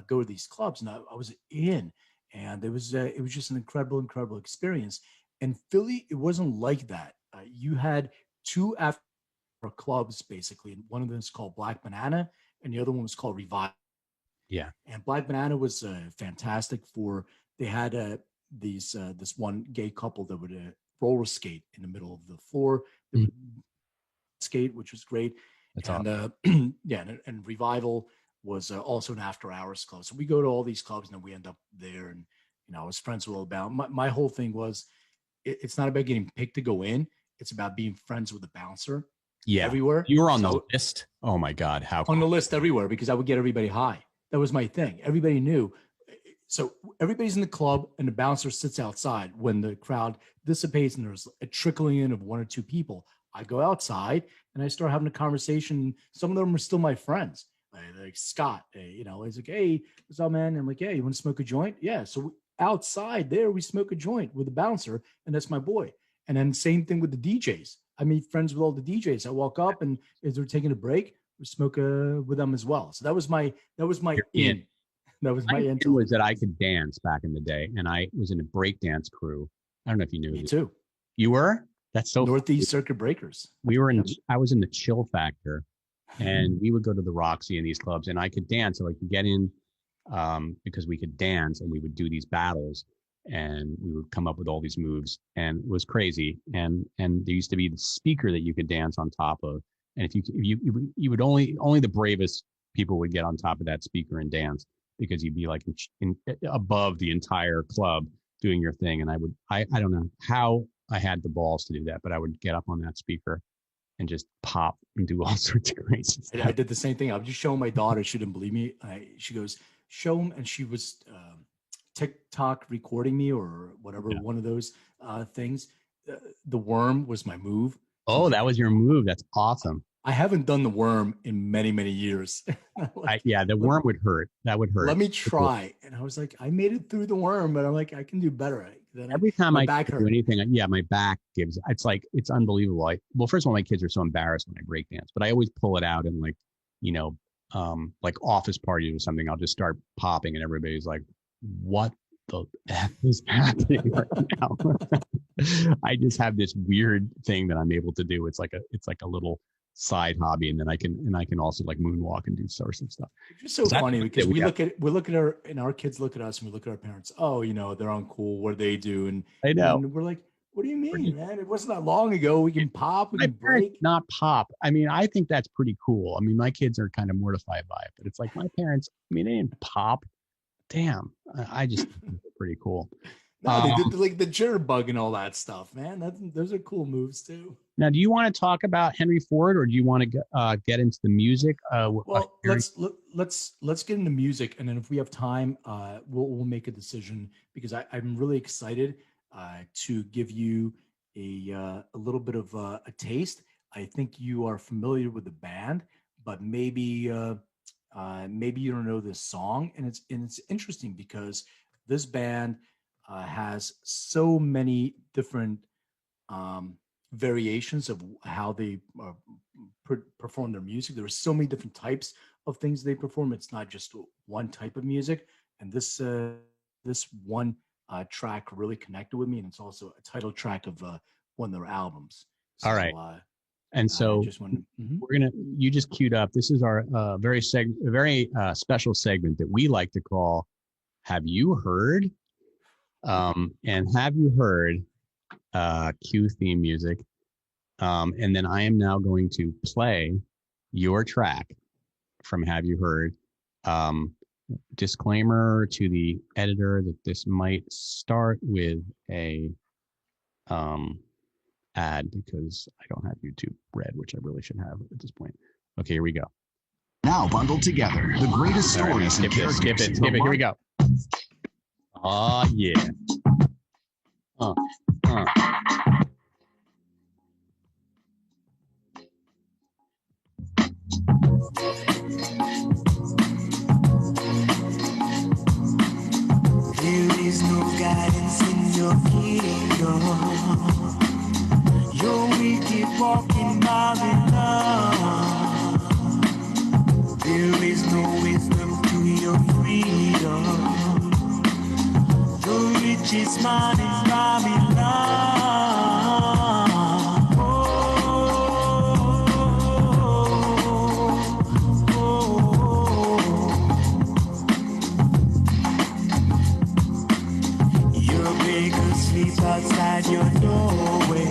go to these clubs. And I was in. And it was just an incredible experience. And Philly, it wasn't like that. You had 2 after clubs, basically. And one of them is called Black Banana, and the other one was called Revival. Yeah. And Black Banana was fantastic they had this one gay couple that would roller skate in the middle of the floor. They would skate, which was great. That's awesome. And Revival was also an after hours club. So we go to all these clubs and then we end up there. And, I was friends with all about my whole thing was it's not about getting picked to go in. It's about being friends with the bouncer everywhere. You were on the list. Oh my God. How on the list everywhere, because I would get everybody high. That was my thing. Everybody knew So everybody's in the club and the bouncer sits outside. When the crowd dissipates and there's a trickling in of 1 or 2 people, I go outside and I start having a conversation. Some of them are still my friends, like Scott. He's like, "Hey, what's up, man?" And I'm like, "Yeah, you want to smoke a joint?" Yeah. So outside there, we smoke a joint with the bouncer, and that's my boy. And then same thing with the DJs. I made friends with all the DJs. I walk up, and as they're taking a break, we smoke with them as well. So that was my in. That was my in was that I could dance back in the day, and I was in a breakdance crew. I don't know if you knew. Me too. You were? That's so Northeast Circuit Breakers. We were in. I was in the Chill Factor, and we would go to the Roxy and these clubs, and I could dance. So I could get in because we could dance, and we would do these battles, and we would come up with all these moves, and it was crazy. And there used to be the speaker that you could dance on top of, and if you would only the bravest people would get on top of that speaker and dance, because you'd be like above the entire club doing your thing. And I don't know how I had the balls to do that, but I would get up on that speaker and just pop and do all sorts of crazy stuff. I did the same thing. I was just showing my daughter. She didn't believe me. She goes, "Show him." And she was TikTok recording me or whatever, one of those things. The worm was my move. Oh, that was your move. That's awesome. I haven't done the worm in many, many years. The worm would hurt. That would hurt. Let me try. And I was like, I made it through the worm, but I'm like, I can do better. Then every time I do anything, my back gives, it's unbelievable. Well, first of all, my kids are so embarrassed when I break dance, but I always pull it out and like office parties or something, I'll just start popping and everybody's like, what the F is happening right now? I just have this weird thing that I'm able to do. It's like a little side hobby, and then I can also like moonwalk and do sorts of stuff. It's just so funny because we look at our kids look at us and we look at our parents. Oh, they're uncool. What do they do? And I know. And we're like, what do you mean, man? It wasn't that long ago. We can pop. We can break. Not pop. I mean, I think that's pretty cool. I mean, my kids are kind of mortified by it, but it's like my parents. I mean, they didn't pop. Damn, I just think it's pretty cool. No, they did like the jitterbug and all that stuff, man. Those are cool moves too. Now, do you want to talk about Henry Ford, or do you want to get into the music? Well, let's get into music, and then if we have time, we'll make a decision, because I'm really excited to give you a little bit of a taste. I think you are familiar with the band, but maybe you don't know this song, and it's interesting because this band has so many different variations of how they perform their music. There are so many different types of things they perform. It's not just one type of music. And this one track really connected with me, and it's also a title track of one of their albums. So, all right. And so you just queued up. This is our very special segment that we like to call "Have You Heard?" And have you heard cue theme music? And then I am now going to play your track from Have You Heard? Disclaimer to the editor that this might start with a ad, because I don't have YouTube Red, which I really should have at this point. Okay, here we go. Now bundled together, the greatest stories and characters. Skip it. Here we go. Oh, yeah. There is no guidance in your kingdom. Your wicked walking by in love. There is no wisdom to your freedom. The richest man in Babylon. Your bakers sleep outside your doorway.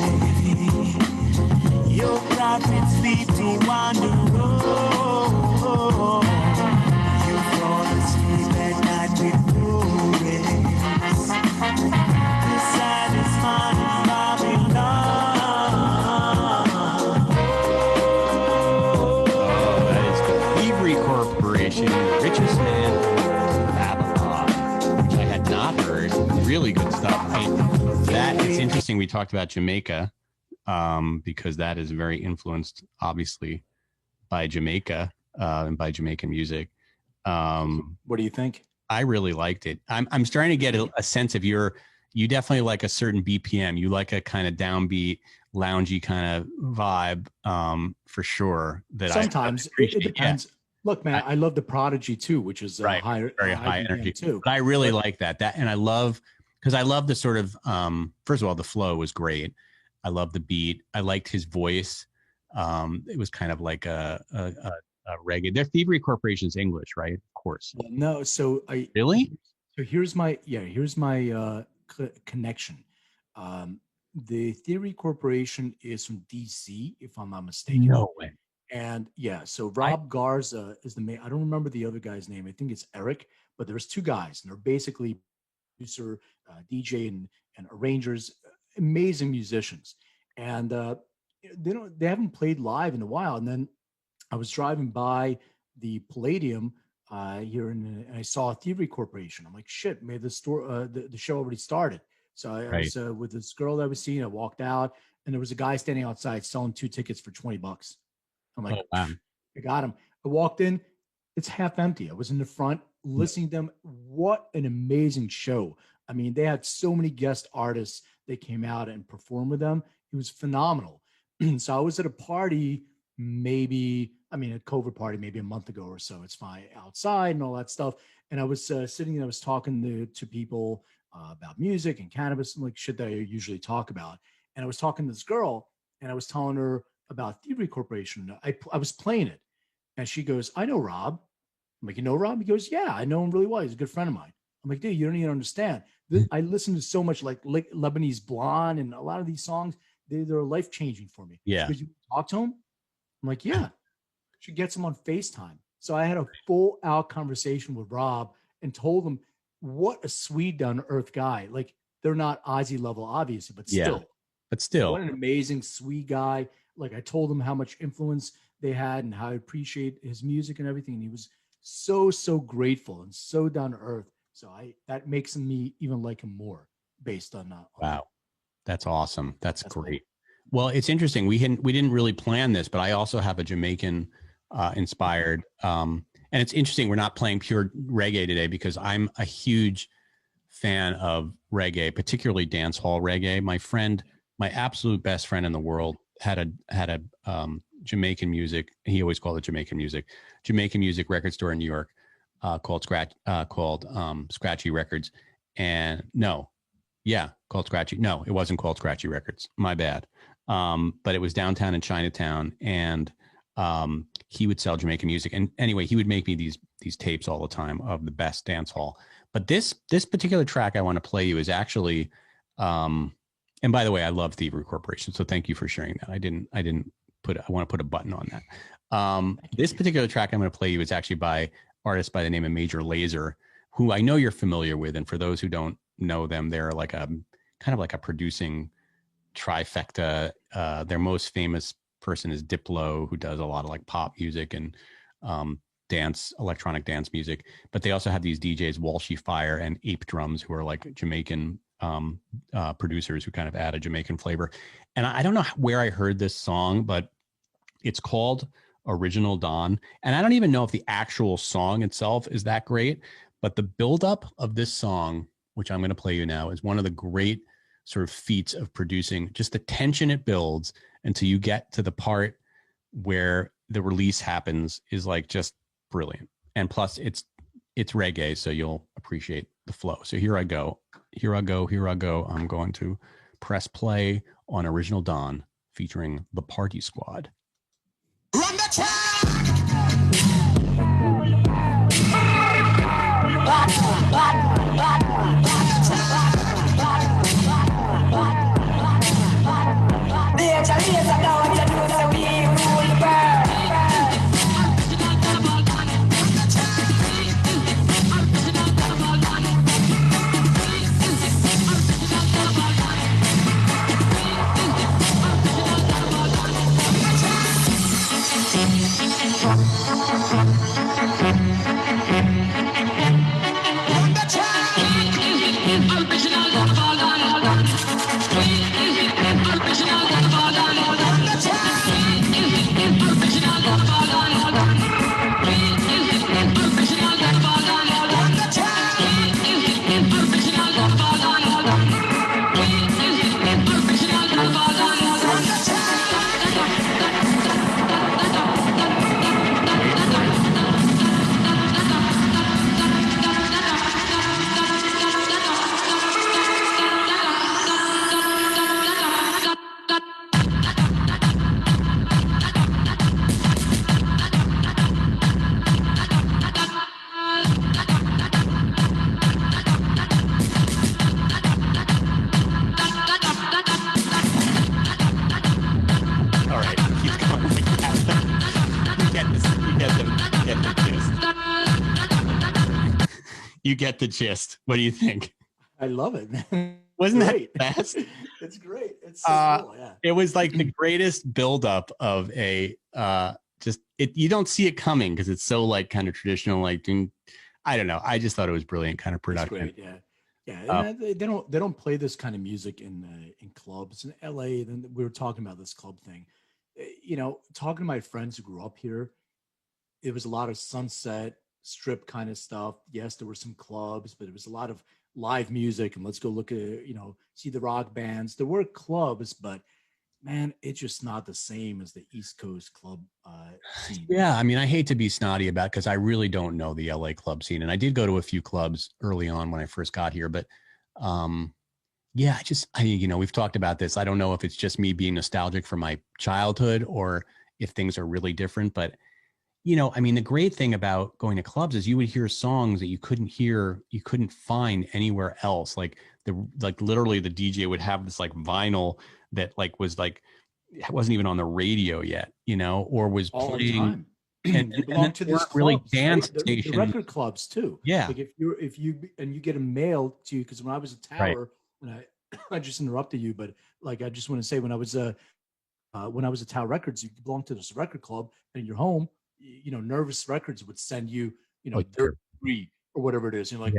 Your prophets sleep to wander road. You fall asleep at night with no rest. The saddest man in Babylon. That is the Thievery Corporation, the richest man in Babylon. interesting. We talked about Jamaica because that is very influenced, obviously, by Jamaica and by Jamaican music. What do you think? I really liked it. I'm starting to get a sense of you definitely like a certain BPM. You like a kind of downbeat, loungy kind of vibe for sure. That Sometimes it depends. Yeah. Look, man, I love the Prodigy too, which is right, higher, very high energy too. But I really like that. And I love because I love the sort of first of all, the flow was great. I love the beat. I liked his voice. It was kind of like a reggae. Their Thievery Corporation's English, right? Of course. Well, no, so here's my connection. The Thievery Corporation is from DC, if I'm not mistaken. No way. And yeah, so Rob Garza is the main. I don't remember the other guy's name. I think it's Eric, but there's two guys, and they're basically producer, DJ, and arrangers, amazing musicians. And they haven't played live in a while. And then I was driving by the Palladium here, and I saw Thievery Corporation. I'm like, shit, maybe the show already started. So I was with this girl that I was seeing. I walked out, and there was a guy standing outside selling 2 tickets for $20. I'm like, wow. I got him. I walked in, it's half empty. I was in the front listening to them. What an amazing show. I mean, they had so many guest artists that came out and performed with them. It was phenomenal. So I was at a party, a COVID party, maybe a month ago or so. It's fine outside and all that stuff. And I was sitting and I was talking to people about music and cannabis and like shit that I usually talk about. And I was talking to this girl and I was telling her about Thievery Corporation. I was playing it. And she goes, I know Rob. I'm like, you know Rob? He goes, yeah, I know him really well. He's a good friend of mine. I'm like, dude, you don't even understand. I listen to so much like Lebanese Blonde and a lot of these songs. They're life-changing for me. Yeah. Because you talk to him? I'm like, yeah. She gets him on FaceTime. So I had a full-out conversation with Rob and told him what a sweet down-to-earth guy. Like, they're not Ozzy level, obviously, but still. Yeah, but still. What an amazing, sweet guy. Like, I told him how much influence they had and how I appreciate his music and everything. And he was so, so grateful and so down-to-earth. So that makes me even like him more based on wow. That's awesome. That's great. Cool. Well, it's interesting. We didn't really plan this, but I also have a Jamaican inspired. And it's interesting. We're not playing pure reggae today because I'm a huge fan of reggae, particularly dance hall reggae. My absolute best friend in the world had a Jamaican music. He always called it Jamaican music record store in New York called Scratchy Records. And called Scratchy. No, it wasn't called Scratchy Records. My bad. But it was downtown in Chinatown, and he would sell Jamaican music. And anyway, he would make me these tapes all the time of the best dance hall. But this particular track I want to play you is actually, and by the way, I love Thievery Corporation, so thank you for sharing that. I want to put a button on that. This particular track I'm going to play you is actually by artist by the name of Major Lazer, who I know you're familiar with. And for those who don't know them, they're like a kind of like a producing trifecta. Their most famous person is Diplo, who does a lot of like pop music and electronic dance music. But they also have these DJs, Walshy Fire and Ape Drums, who are like Jamaican producers who kind of add a Jamaican flavor. And I don't know where I heard this song, but it's called Original Dawn. And I don't even know if the actual song itself is that great, but the buildup of this song, which I'm going to play you now, is one of the great sort of feats of producing. Just the tension it builds until you get to the part where the release happens is like just brilliant. And plus it's reggae, so you'll appreciate the flow. So here I go. I'm going to press play on Original Dawn featuring the Party Squad. Run the track! Run the track! You get the gist. What do you think? I love it, man. Wasn't Great. that best? It's great. It's so cool. Yeah. It was like the greatest buildup of a you don't see it coming because it's so like kind of traditional, like doing, I don't know. I just thought it was brilliant, kind of It's productive. great. Yeah. Yeah. And they don't play this kind of music in clubs in LA. Then we were talking about this club thing. Talking to my friends who grew up here, it was a lot of Sunset Strip kind of stuff. Yes, there were some clubs, but it was a lot of live music and let's go look at, see the rock bands. There were clubs, but man, it's just not the same as the East Coast club scene. Yeah, I mean, I hate to be snotty about because I really don't know the LA club scene, and I did go to a few clubs early on when I first got here, but yeah, we've talked about this. I don't know if it's just me being nostalgic for my childhood or if things are really different, but I mean, the great thing about going to clubs is you would hear songs that you couldn't find anywhere else. Like literally the DJ would have this like vinyl that like was like, it wasn't even on the radio yet, or was all playing. the time. And belong to this really clubs, dance right? station. The record clubs too. Yeah. Like if you get a mail to you, because when I was a tower, and I just interrupted you, but like I just want to say when I was a Tower Records, you belong to this record club, and in your home, Nervous Records would send you, Dirt Free or whatever it is. You're like,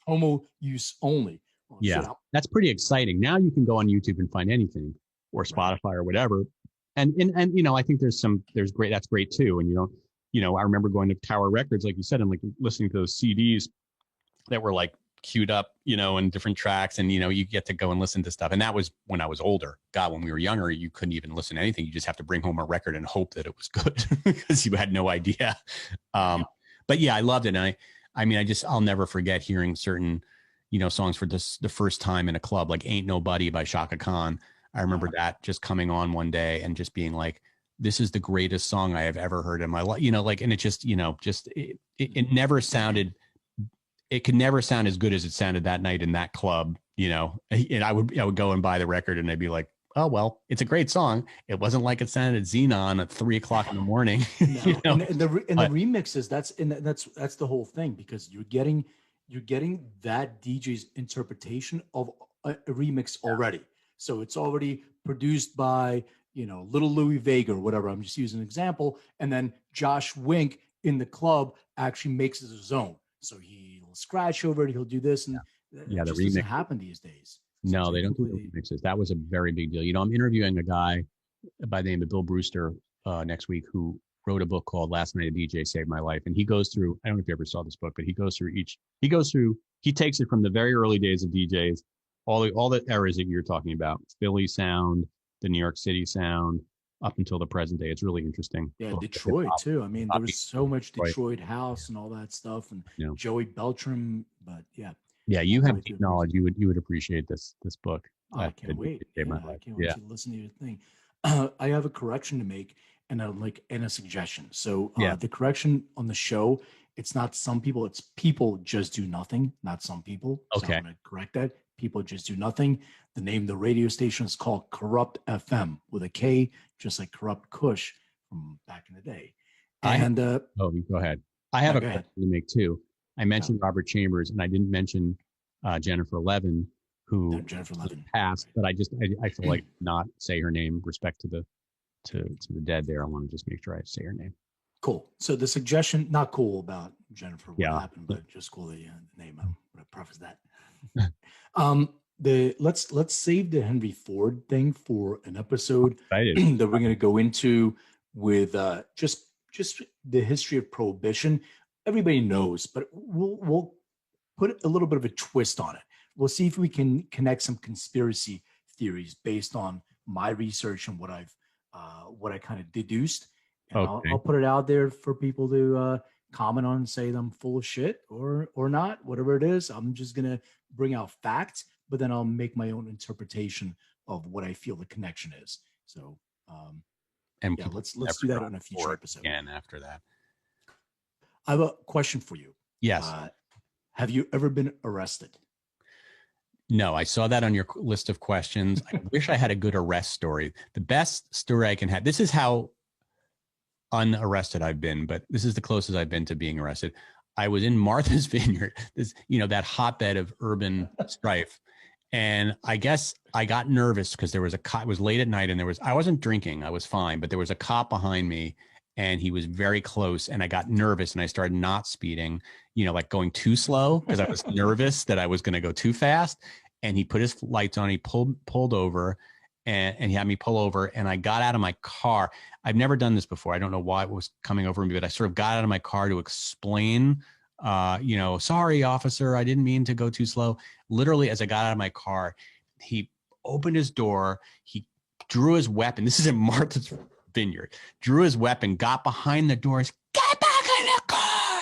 homo use only. Well, yeah, that's pretty exciting. Now you can go on YouTube and find anything, or Spotify or whatever. And I think that's great too. And I remember going to Tower Records, like you said, and like listening to those CDs that were like queued up, and different tracks, and you get to go and listen to stuff. And that was when I was older. God, when we were younger, you couldn't even listen to anything. You just have to bring home a record and hope that it was good because you had no idea. But yeah, I loved it. And I'll never forget hearing certain, songs for the first time in a club, like Ain't Nobody by Shaka Khan. I remember that just coming on one day and just being like, this is the greatest song I have ever heard in my life. And it just, it never sounded, it could never sound as good as it sounded that night in that club, and I would go and buy the record and I'd be like, oh, well, it's a great song. It wasn't like it sounded at Xenon at 3 o'clock in the morning. No. And the remixes, that's the whole thing, because you're getting that DJ's interpretation of a remix already. So it's already produced by, Little Louis Vega or whatever. I'm just using an example. And then Josh Wink in the club actually makes it his own. So he'll scratch over it. He'll do this. And it the just remix doesn't happen these days. No, they don't do remixes. That was a very big deal. I'm interviewing a guy by the name of Bill Brewster next week who wrote a book called Last Night a DJ Saved My Life. And he goes through, I don't know if you ever saw this book, but he takes it from the very early days of DJs, all the eras that you're talking about, Philly sound, the New York City sound, up until the present day. It's really interesting. Yeah, Detroit too. I mean, there was so much Detroit house and all that stuff, and Joey Beltram. But yeah, you have deep knowledge. You would appreciate this book. I can't wait. I can't wait to listen to your thing. I have a correction to make and a suggestion. So the correction on the show, it's not some people, it's people just do nothing, not some people. So okay. I'm going to correct that. People just do nothing. The name of the radio station is called Corrupt FM with a K, just like Corrupt Kush from back in the day. And go ahead. I have a question to make too. I mentioned Robert Chambers, and I didn't mention Jennifer Levin, who passed. But I feel like not say her name. Respect to the dead. There, I want to just make sure I say her name. Cool. So the suggestion, not cool about Jennifer, what happened, but just cool the name. I'm going to preface that. Let's save the Henry Ford thing for an episode that we're going to go into with just the history of prohibition. Everybody knows, but we'll put a little bit of a twist on it. We'll see if we can connect some conspiracy theories based on my research and what I kind of deduced. And I'll put it out there for people to comment on and say I'm full of shit or not, whatever it is. I'm just going to bring out facts, but then I'll make my own interpretation of what I feel the connection is. So, let's do that on a future episode. Again, after that. I have a question for you. Yes. Have you ever been arrested? No, I saw that on your list of questions. I wish I had a good arrest story. The best story I can have. This is how unarrested I've been, but this is the closest I've been to being arrested. I was in Martha's Vineyard, this, that hotbed of urban strife. And I guess I got nervous because there was a cop. It was late at night, and I wasn't drinking. I was fine, but there was a cop behind me, and he was very close. And I got nervous, and I started not speeding, like going too slow because I was nervous that I was going to go too fast. And he put his lights on. He pulled over, and he had me pull over. And I got out of my car. I've never done this before. I don't know why it was coming over me, but I sort of got out of my car to explain. Sorry, officer, I didn't mean to go too slow. Literally, as I got out of my car, he opened his door. He drew his weapon. This is in Martha's Vineyard. Drew his weapon, got behind the doors, get back in the car,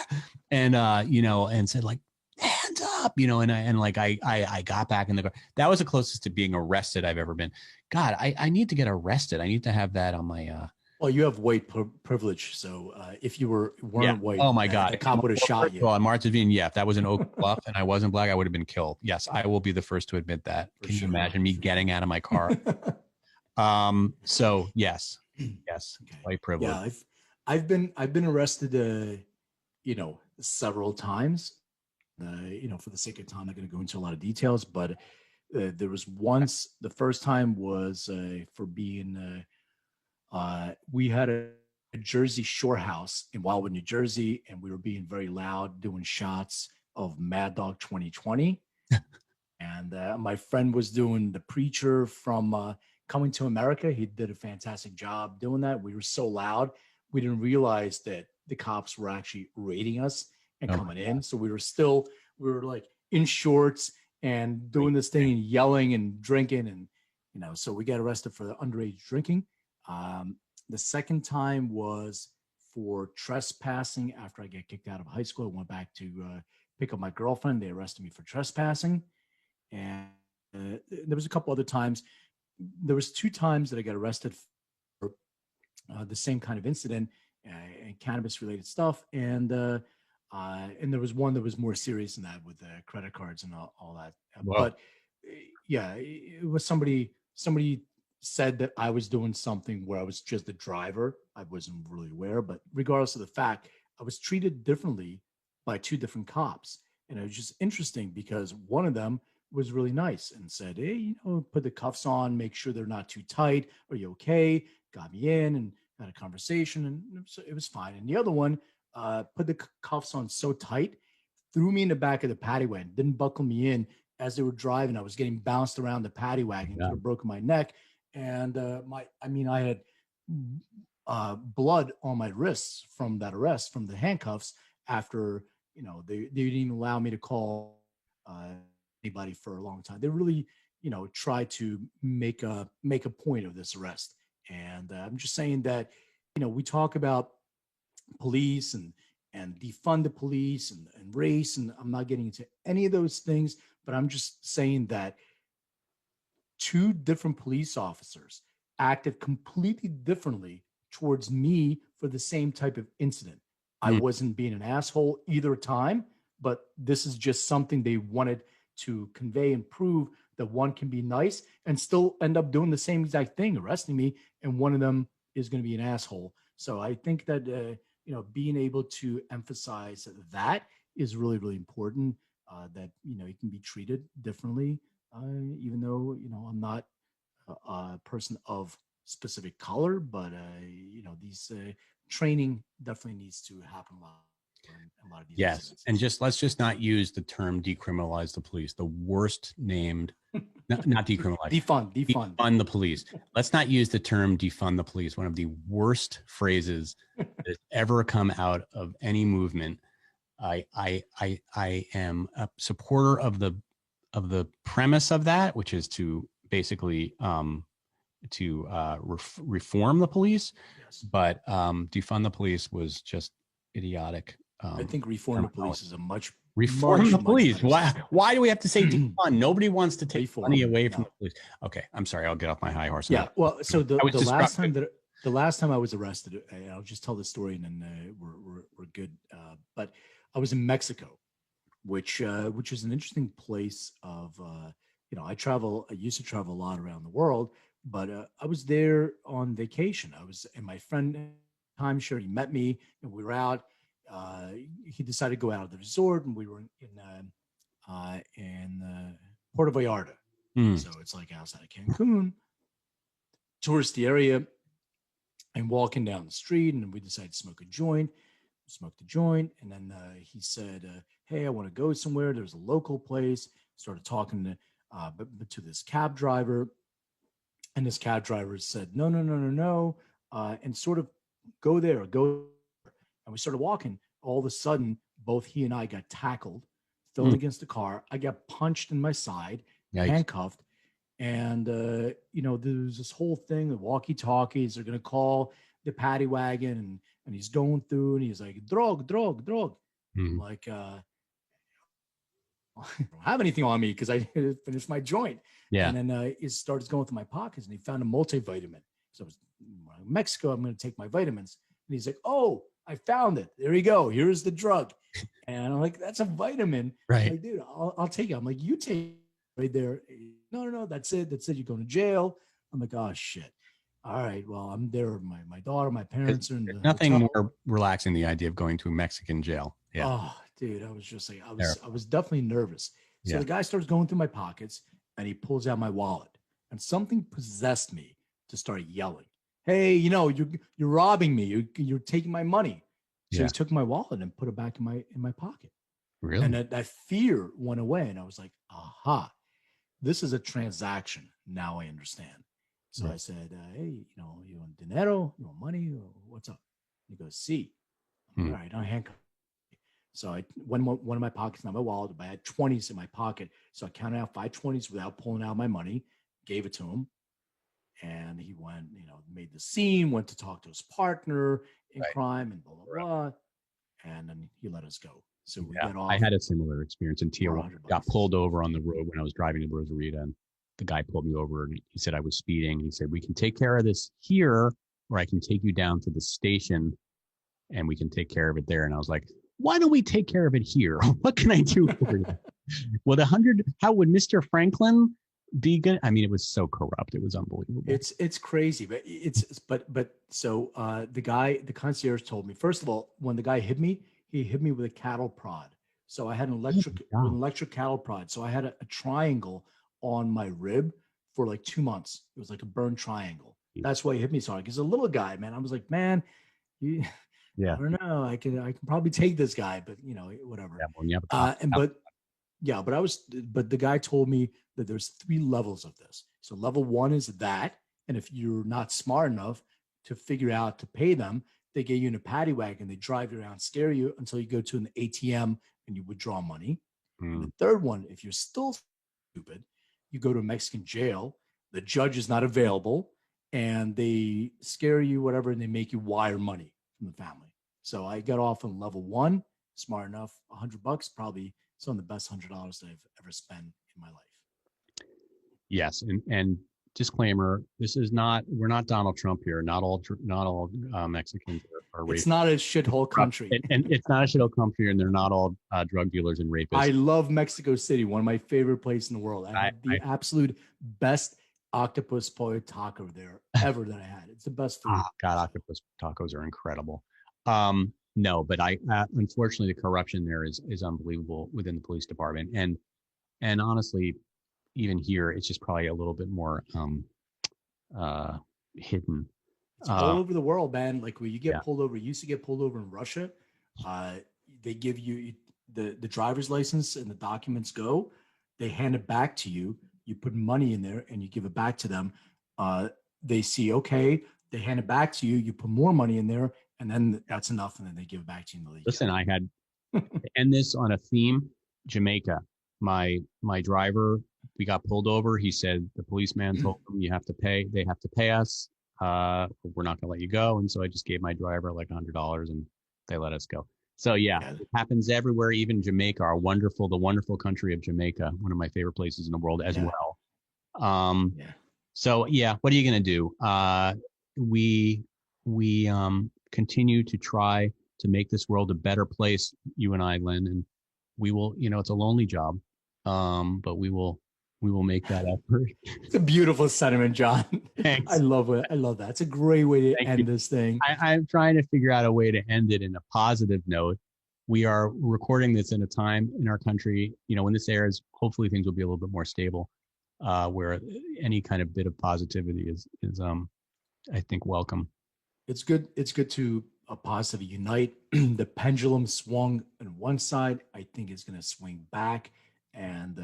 and and said like, hands up, I got back in the car. That was the closest to being arrested I've ever been. God, I need to get arrested. I need to have that on my. Well, you have white privilege, so if you weren't white, oh my God, the cop would have shot you. Well, in Martha's Vineyard, if that was an Oak Bluff and I wasn't black, I would have been killed. Yes, I will be the first to admit that. Can you imagine me getting out of my car? So yes, okay. White privilege. Yeah, I've been arrested, several times. For the sake of time, I'm not going to go into a lot of details, but there was once. The first time was for being. We had a Jersey Shore house in Wildwood, New Jersey, and we were being very loud, doing shots of Mad Dog 2020. And my friend was doing the preacher from Coming to America. He did a fantastic job doing that. We were so loud, we didn't realize that the cops were actually raiding us and coming in. So we were like in shorts and doing this thing and yelling and drinking. And, so we got arrested for the underage drinking. The second time was for trespassing. After I get kicked out of high school, I went back to pick up my girlfriend. They arrested me for trespassing. And there was a couple other times. There was 2 times that I got arrested for the same kind of incident and cannabis related stuff. And there was one that was more serious than that with credit cards and all that. Wow. But yeah, it was somebody said that I was doing something where I was just the driver. I wasn't really aware, but regardless of the fact, I was treated differently by 2 different cops. And it was just interesting because one of them was really nice and said, hey, put the cuffs on, make sure they're not too tight. Are you okay? Got me in and had a conversation, and it was fine. And the other one put the cuffs on so tight, threw me in the back of the paddy wagon, didn't buckle me in. As they were driving, I was getting bounced around the paddy wagon, could have broken my neck. And I had blood on my wrists from that arrest, from the handcuffs. After they didn't even allow me to call anybody for a long time. They really tried to make a point of this arrest. And I'm just saying that we talk about police and defund the police and race, and I'm not getting into any of those things, but I'm just saying that 2 different police officers acted completely differently towards me for the same type of incident. I wasn't being an asshole either time, but this is just something they wanted to convey and prove that one can be nice and still end up doing the same exact thing, arresting me, and one of them is going to be an asshole. So I think that being able to emphasize that is really, really important, that you can be treated differently. Even though, I'm not a person of specific color, but, these training definitely needs to happen a lot. A lot of these incidents. And let's just not use the term decriminalize the police. The worst named, not decriminalize. Defund the police. Let's not use the term defund the police. One of the worst phrases that has ever come out of any movement. I am a supporter of the premise of that, which is to basically reform the police. Yes. But defund the police was just idiotic. I think reform the police is a much reform the police. Why do we have to say defund? Nobody wants to take money away from the police. Okay, I'm sorry. I'll get off my high horse. Yeah. Well, so the last time I was arrested, I'll just tell the story and then we're good. But I was in Mexico, which is an interesting place of, I used to travel a lot around the world, but I was there on vacation. And my friend timeshare, he met me and we were out he decided to go out of the resort, and we were in Puerto Vallarta. So it's like outside of Cancun, touristy area, and walking down the street, and we decided to smoke a joint. Smoked a joint, and then he said, "Hey, I want to go somewhere. There's a local place." Started talking to this cab driver, and this cab driver said, "No," and sort of go there. And we started walking. All of a sudden, both he and I got tackled, thrown against the car. I got punched in my side, handcuffed. And, there's this whole thing, the walkie-talkies, they're going to call the paddy wagon, and he's going through, and he's like, drug. I'm like, I don't have anything on me because I finished my joint. Yeah. And then he started going through my pockets, and he found a multivitamin. So I was in Mexico, I'm going to take my vitamins. And he's like, "Oh, I found it. There you go. Here's the drug." And I'm like, "That's a vitamin." Right. I'm like, "Dude, I'll take it." I'm like, "You take it right there." No, that's it. You're going to jail. I'm like, "Oh shit." All right. Well, I'm there with my daughter, my parents are in the nothing hotel. more relaxing than the idea of going to a Mexican jail. Yeah. Oh, dude, I was just like, I was definitely nervous. So Yeah. the guy starts going through my pockets, and he pulls out my wallet, and something possessed me to start yelling, "Hey, you're robbing me. You're taking my money." So Yeah. he took my wallet and put it back in my pocket. Really? And that fear went away, and I was like, "Aha, this is a transaction. Now I understand." So Right. I said, "Hey, you want dinero? You want money? Or what's up?" He goes, "See." All right, I handcuff. So I went one of my pockets, not my wallet, but I had 20s in my pocket. So I counted out 5 20s without pulling out my money, gave it to him. And he went, made the scene, went to talk to his partner in crime and blah, blah, blah. And then he let us go. So we got off. I had a similar experience in Tijuana. $100. Got pulled over on the road when I was driving to Rosarita, and the guy pulled me over, and he said I was speeding. And he said, "We can take care of this here, or I can take you down to the station, and we can take care of it there." And I was like, "Why don't we take care of it here? What can I do for you?" With 100, how would Mr. Franklin be good? I mean, it was so corrupt. It was unbelievable. It's crazy, but so the concierge told me, first of all, when the guy hit me, he hit me with a cattle prod. So I had an electric cattle prod. So I had a triangle on my rib for like 2 months. It was like a burned triangle. That's why he hit me so hard. He's a little guy, man. I was like, "Man, I don't know. I can probably take this guy, but whatever." Yeah, but the guy told me that there's 3 levels of this. So level 1 is that, and if you're not smart enough to figure out to pay them, they get you in a paddy wagon, they drive you around, scare you until you go to an ATM and you withdraw money. And the third one, if you're still stupid, you go to a Mexican jail, the judge is not available, and they scare you, whatever, and they make you wire money from the family. So I got off on level 1, smart enough, $100, probably some of the best $100 that I've ever spent in my life. Yes, and disclaimer: we're not Donald Trump here. Not all Mexicans are racist. It's not a shithole country, and it's not a shithole country, and they're not all drug dealers and rapists. I love Mexico City, one of my favorite places in the world. I had the absolute best octopus pollo taco there ever that I had. It's the best food. Oh, God, octopus tacos are incredible. No, but unfortunately, the corruption there is unbelievable within the police department, and honestly, even here, it's just probably a little bit more hidden. It's all over the world, man. Like when you get pulled over, you used to get pulled over in Russia. They give you the driver's license and the documents go. They hand it back to you. You put money in there and you give it back to them. They see, okay, they hand it back to you. You put more money in there, and then that's enough. And then they give it back to you. Listen, I had to end this on a theme. Jamaica. My driver, we got pulled over. He said the policeman told him they have to pay us. We're not going to let you go. And so I just gave my driver like $100 and they let us go. So yeah, it happens everywhere, even Jamaica, the wonderful country of Jamaica, one of my favorite places in the world as well. So yeah, what are you going to do? We continue to try to make this world a better place, you and I, Len, and we will, it's a lonely job. But we will We will make that effort. It's a beautiful sentiment, John. Thanks. I love it. I love that. It's a great way to Thank end you. this thing. I'm trying to figure out a way to end it in a positive note. We are recording this in a time in our country, when this airs, hopefully things will be a little bit more stable, where any kind of bit of positivity is I think, welcome. It's good. It's good to positively unite. The pendulum swung on one side. I think it's going to swing back, and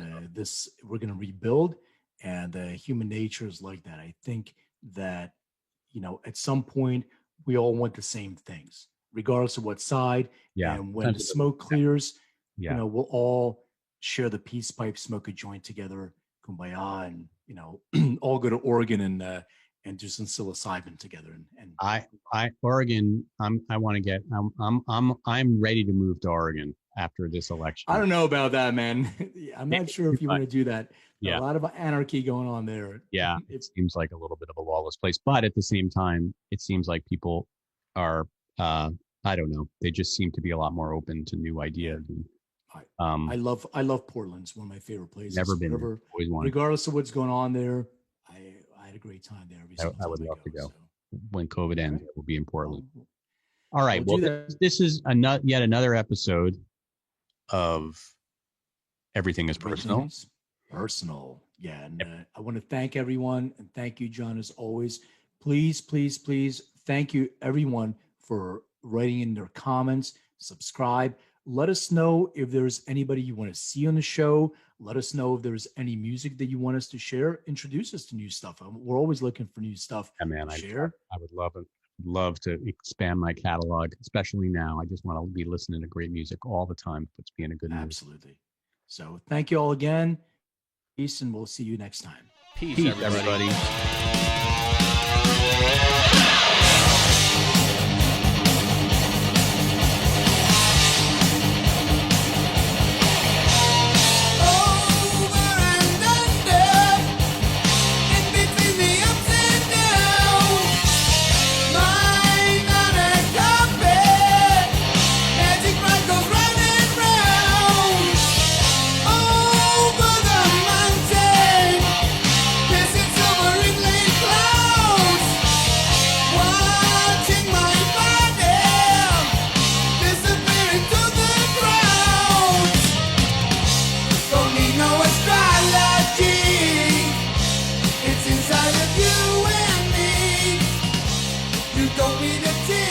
we're going to rebuild. And human nature is like that. I think that at some point we all want the same things, regardless of what side. Yeah. And when the smoke clears, Yeah. we'll all share the peace pipe, smoke a joint together, kumbaya, and all go to Oregon and do some psilocybin together. And Oregon, I'm ready to move to Oregon after this election. I don't know about that, man. I'm not sure if you want to do that. Yeah. A lot of anarchy going on there. Yeah, it seems like a little bit of a lawless place, but at the same time, it seems like people are, I don't know, they just seem to be a lot more open to new ideas. I love Portland. It's one of my favorite places. Never been there. Always wanted. Regardless of what's going on there, I had a great time there. I would love to go. So. When COVID ends, it will be in Portland. All right. Well, this is yet another episode of Everything is Personal. Personal. Yeah. And I want to thank everyone, and thank you, John, as always. Please, please, please, thank you, everyone, for writing in their comments. Subscribe. Let us know if there's anybody you want to see on the show. Let us know if there's any music that you want us to share. Introduce us to new stuff. We're always looking for new stuff. Yeah, man, to share. I would love to expand my catalog, especially now. I just want to be listening to great music all the time. Puts me in a good mood. Absolutely. So thank you all again. Peace, and we'll see you next time. Peace everybody. Don't need a tear.